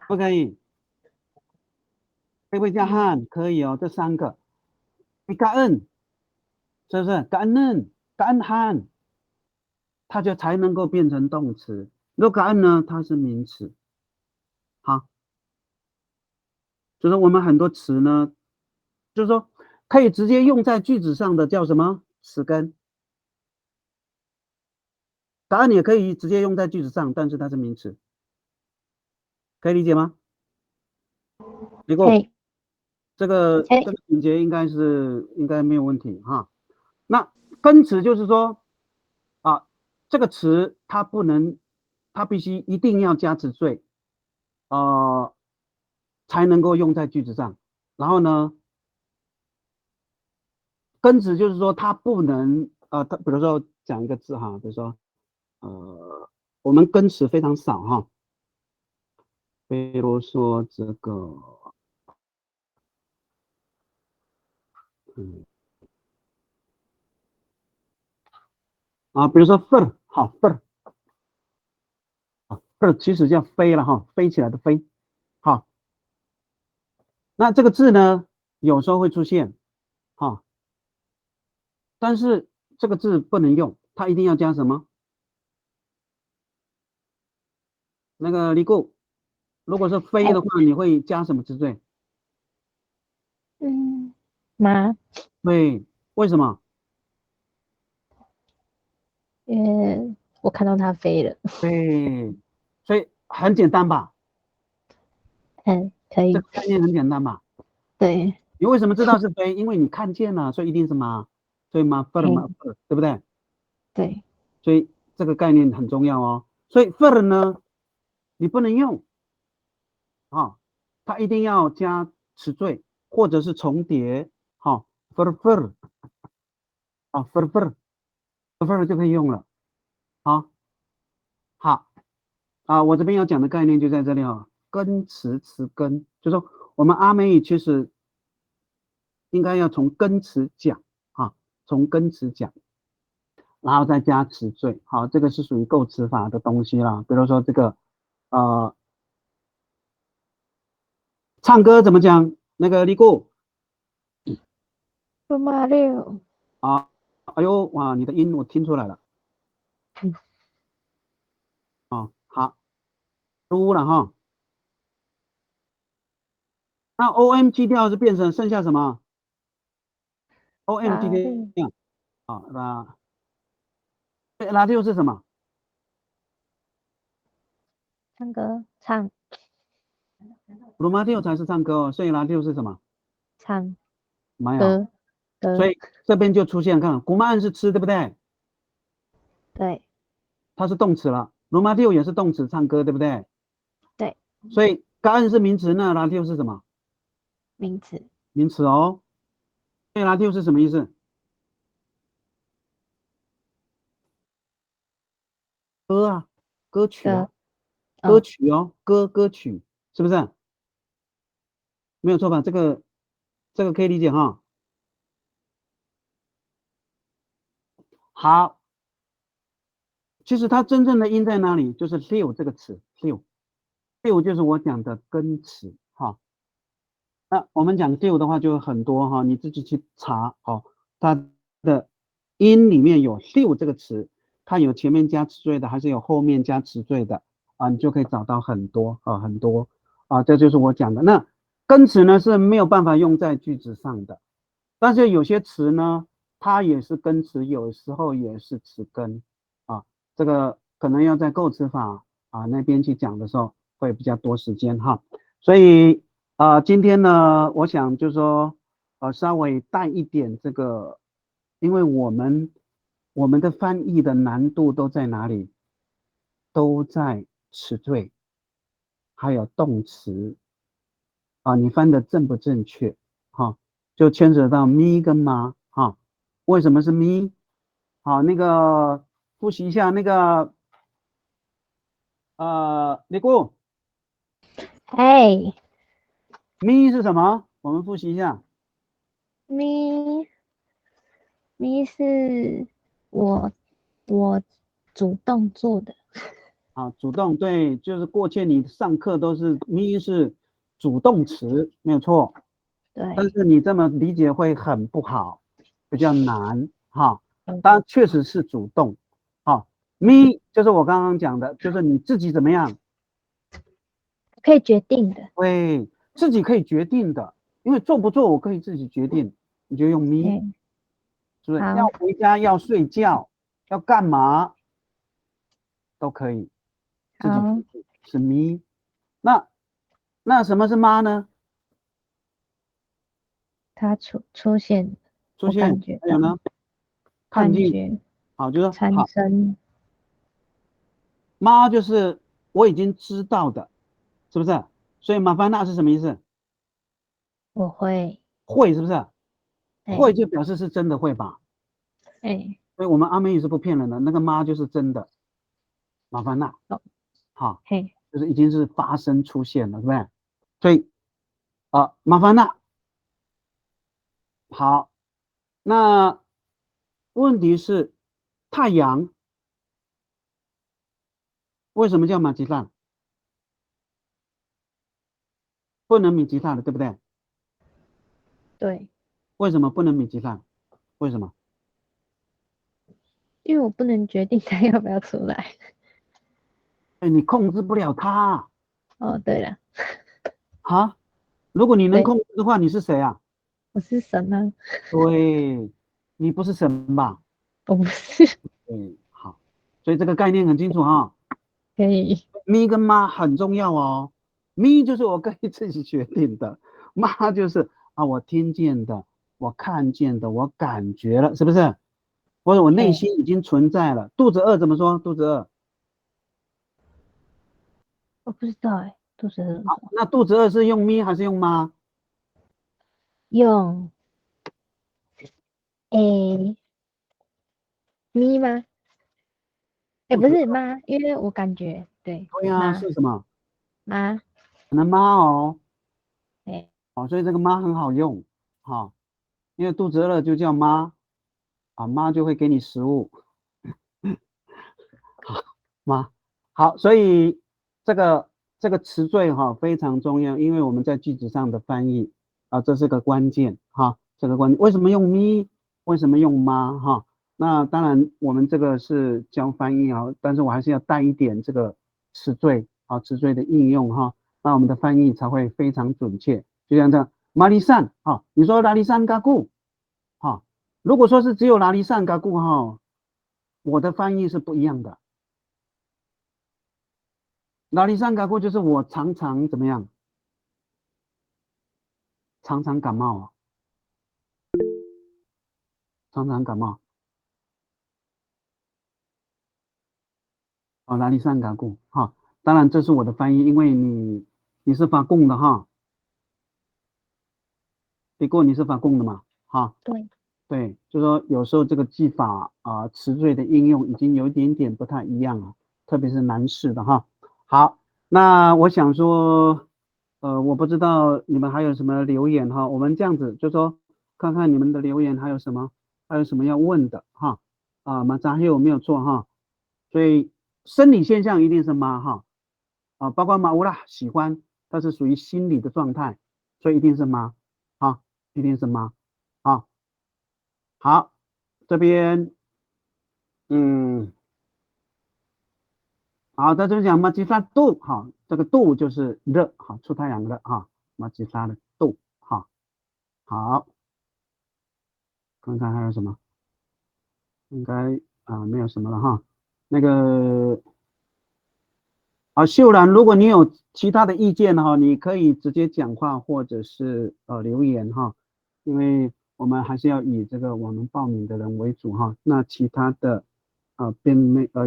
Speaker 1: 不可以。可不可以加汉？可以这3个。你感恩，是不是？感恩汉，它就才能够变成动词。如果感恩呢，它是名词。好，就是我们很多词呢，就是说可以直接用在句子上的叫什么？词根。感恩也可以直接用在句子上，但是它是名词。可以理解吗？结果这个情节应该没有问题那根词就是说这个词它必须一定要加词缀才能够用在句子上。然后呢，根词就是说它不能它比如说讲一个字哈，比如说我们根词非常少哈，比如说这个比如说 fur 好 fur fur 其实叫飞了哈，飞起来的飞。好，那这个字呢有时候会出现哈，但是这个字不能用，它一定要加什么？那个李固，如果是飞的话，你会加什么词缀？
Speaker 2: 妈，
Speaker 1: 对，为什么？
Speaker 2: 因为我看到它飞了。
Speaker 1: 对，所以很简单吧？
Speaker 2: 可以。
Speaker 1: 这个概念很简单吧？
Speaker 2: 对。
Speaker 1: 你为什么知道是飞？因为你看见了，所以一定是妈，所以妈 fur 嘛 fur，对不对？
Speaker 2: 对。
Speaker 1: 所以这个概念很重要哦。所以 fur 呢，你不能用它一定要加词缀或者是重叠fur fur fur fur fur 就可以用了。好我这边要讲的概念就在这里根词词根，就是说我们阿美语其实应该要从根词讲从根词讲，然后再加词缀。好，这个是属于构词法的东西啦。比如说这个唱歌怎么讲？那个李固
Speaker 2: 罗马六
Speaker 1: 哎呦哇，你的音我听出来了。好，输了哈。那 OM 去掉是变成剩下什么 ？OM 去掉拉六是什么？
Speaker 2: 唱歌唱。
Speaker 1: 罗马六才是唱歌所以拉六是什么？
Speaker 2: 唱
Speaker 1: 没有。
Speaker 2: 歌。
Speaker 1: 所以这边就出现看，古曼是吃，对不对？
Speaker 2: 对。
Speaker 1: 它是动词了。罗马六也是动词，唱歌，对不对？
Speaker 2: 对。
Speaker 1: 所以嘎恩是名词，那拉六是什么？
Speaker 2: 名词。
Speaker 1: 名词哦。所以拉六是什么意思？歌歌曲歌曲歌曲是不是？没有错吧？这个可以理解哈。好，其实它真正的音在哪里？就是六这个词，六就是我讲的根词那我们讲六的话就很多你自己去查它的音里面有六这个词，看有前面加词缀的，还是有后面加词缀的你就可以找到很多很多这就是我讲的。那根词呢是没有办法用在句子上的，但是有些词呢它也是根词，有时候也是词根这个可能要在构词法那边去讲的时候会比较多时间所以今天呢我想就是说稍微带一点这个，因为我们的翻译的难度都在哪里？都在词缀还有动词你翻的正不正确就牵扯到咪跟妈为什么是咪？那个复习一下那个李固咪是什么？我们复习一下。
Speaker 2: 咪是我主动做的。
Speaker 1: 主动对，就是过去你上课都是咪是主动词，没有错。
Speaker 2: 对。
Speaker 1: 但是你这么理解会很不好，比较难当然确实是主动咪就是我刚刚讲的，就是你自己怎么样
Speaker 2: 可以决定的。
Speaker 1: 对，自己可以决定的，因为做不做我可以自己决定，你就用咪是不是？要回家要睡觉要干嘛都可以自己决定是咪。那什么是妈呢？
Speaker 2: 它出现
Speaker 1: 还有呢？看见就是
Speaker 2: 产生。
Speaker 1: 妈就是我已经知道的，是不是？所以马凡纳是什么意思？
Speaker 2: 我会，
Speaker 1: 会是不是？
Speaker 2: 哎
Speaker 1: 会就表示是真的会吧？
Speaker 2: 哎，
Speaker 1: 所以我们阿美语是不骗人的，那个妈就是真的，马凡纳，
Speaker 2: 哦
Speaker 1: 好，
Speaker 2: 嘿，
Speaker 1: 就是已经是发生出现了，对不对？所以马凡纳，好，那问题是太阳为什么叫马吉拉？不能米吉拉的，对不对？
Speaker 2: 对，
Speaker 1: 为什么不能米吉拉？为什么？
Speaker 2: 因为我不能决定他要不要出来。
Speaker 1: 哎，你控制不了他
Speaker 2: 哦，对了，
Speaker 1: 啊！如果你能
Speaker 2: 对，
Speaker 1: 控制的话，你是谁啊？
Speaker 2: 我是神啊，
Speaker 1: 对，你不是神吧？
Speaker 2: 我不是，
Speaker 1: 对，好，所以这个概念很清楚哈。
Speaker 2: 可以，
Speaker 1: 咪跟妈很重要哦。咪就是我可以自己决定的，妈就是我听见的，我看见的，我感觉了，是不是？或者我内
Speaker 2: 嘿，
Speaker 1: 心已经存在了。肚子饿怎么说？肚子饿。
Speaker 2: 我不知道哎，肚子饿怎么说？
Speaker 1: 那肚子饿是用咪还是用妈？
Speaker 2: 用诶咪吗？哎，不
Speaker 1: 肚子
Speaker 2: 是妈，因为我感觉对
Speaker 1: 对呀，
Speaker 2: 妈
Speaker 1: 是什么？
Speaker 2: 妈，
Speaker 1: 可能妈哦。
Speaker 2: 哎，
Speaker 1: 所以这个妈很好用哈，因为肚子饿了就叫妈妈就会给你食物。妈，好，所以这个词缀非常重要，因为我们在句子上的翻译这是个关键哈，这个关键为什么用咪，为什么用妈哈？那当然我们这个是教翻译但是我还是要带一点这个词缀词缀的应用哈，那我们的翻译才会非常准确。就像这样，马里善你说拉里善嘎固如果说是只有拉里善嘎固我的翻译是不一样的。拉里桑嘎库就是我常常怎么样？常常感冒常常感冒拉里桑嘎库当然这是我的翻译，因为你是发贡的别过你是发贡的嘛
Speaker 2: 对，
Speaker 1: 对，就说有时候这个技法词缀的应用已经有一点点不太一样了，特别是男士的好，那我想说，我不知道你们还有什么留言我们这样子就说看看你们的留言还有什么要问的马扎黑有没有错所以生理现象一定是妈包括马乌拉喜欢，它是属于心理的状态，所以一定是妈一定是妈好，这边好，在这边讲马吉萨度这个度就是热出太阳的马吉萨的度好，看看还有什么，应该没有什么了那个秀兰，如果你有其他的意见你可以直接讲话或者是留言因为我们还是要以这个我们报名的人为主那其他的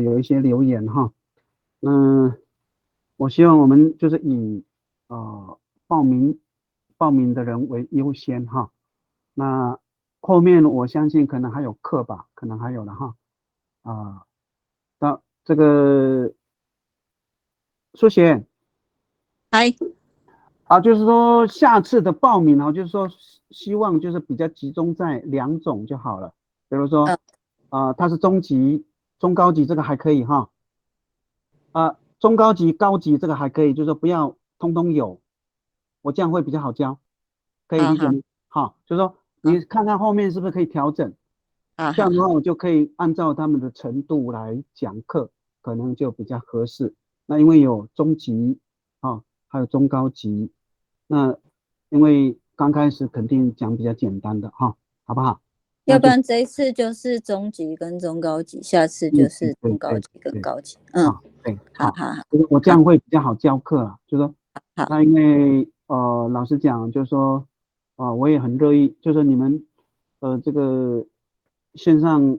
Speaker 1: 有一些留言我希望我们就是以报名的人为优先那后面我相信可能还有课吧，可能还有的那这个苏贤
Speaker 6: 嗨，
Speaker 1: 就是说下次的报名就是说希望就是比较集中在2种就好了，比如说它是中级、中高级这个还可以中高级、高级这个还可以，就是说不要通通有，我这样会比较好教，可以理解吗？就是说你看看后面是不是可以调整，这样的话我就可以按照他们的程度来讲课，可能就比较合适。那因为有中级还有中高级，那因为刚开始肯定讲比较简单的好不好？
Speaker 6: 要不然这一次就是中级跟中高级，下次就是中高级跟高级。
Speaker 1: 对，
Speaker 6: 好，
Speaker 1: 我这样会比较好教课啊，就说那因为老实讲，就是说我也很乐意，就是说你们这个线上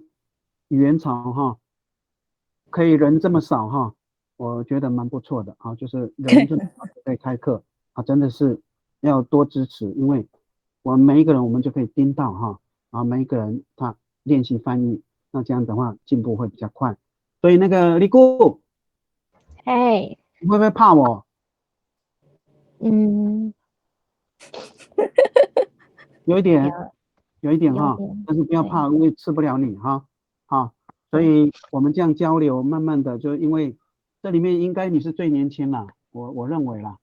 Speaker 1: 语言场可以人这么少我觉得蛮不错的就是人这么少可以开课，啊，真的是要多支持，因为我们每一个人我们就可以盯到哈，啊，每一个人他练习翻译，那这样的话进步会比较快。所以那个李姑，
Speaker 2: 哎，
Speaker 1: 你会不会怕我？
Speaker 2: 嗯，
Speaker 1: 有一点，有一点哈，
Speaker 2: 有点，
Speaker 1: 但是不要怕，因为吃不了你哈。好，所以我们这样交流，慢慢的就因为这里面应该你是最年轻啦，我认为啦，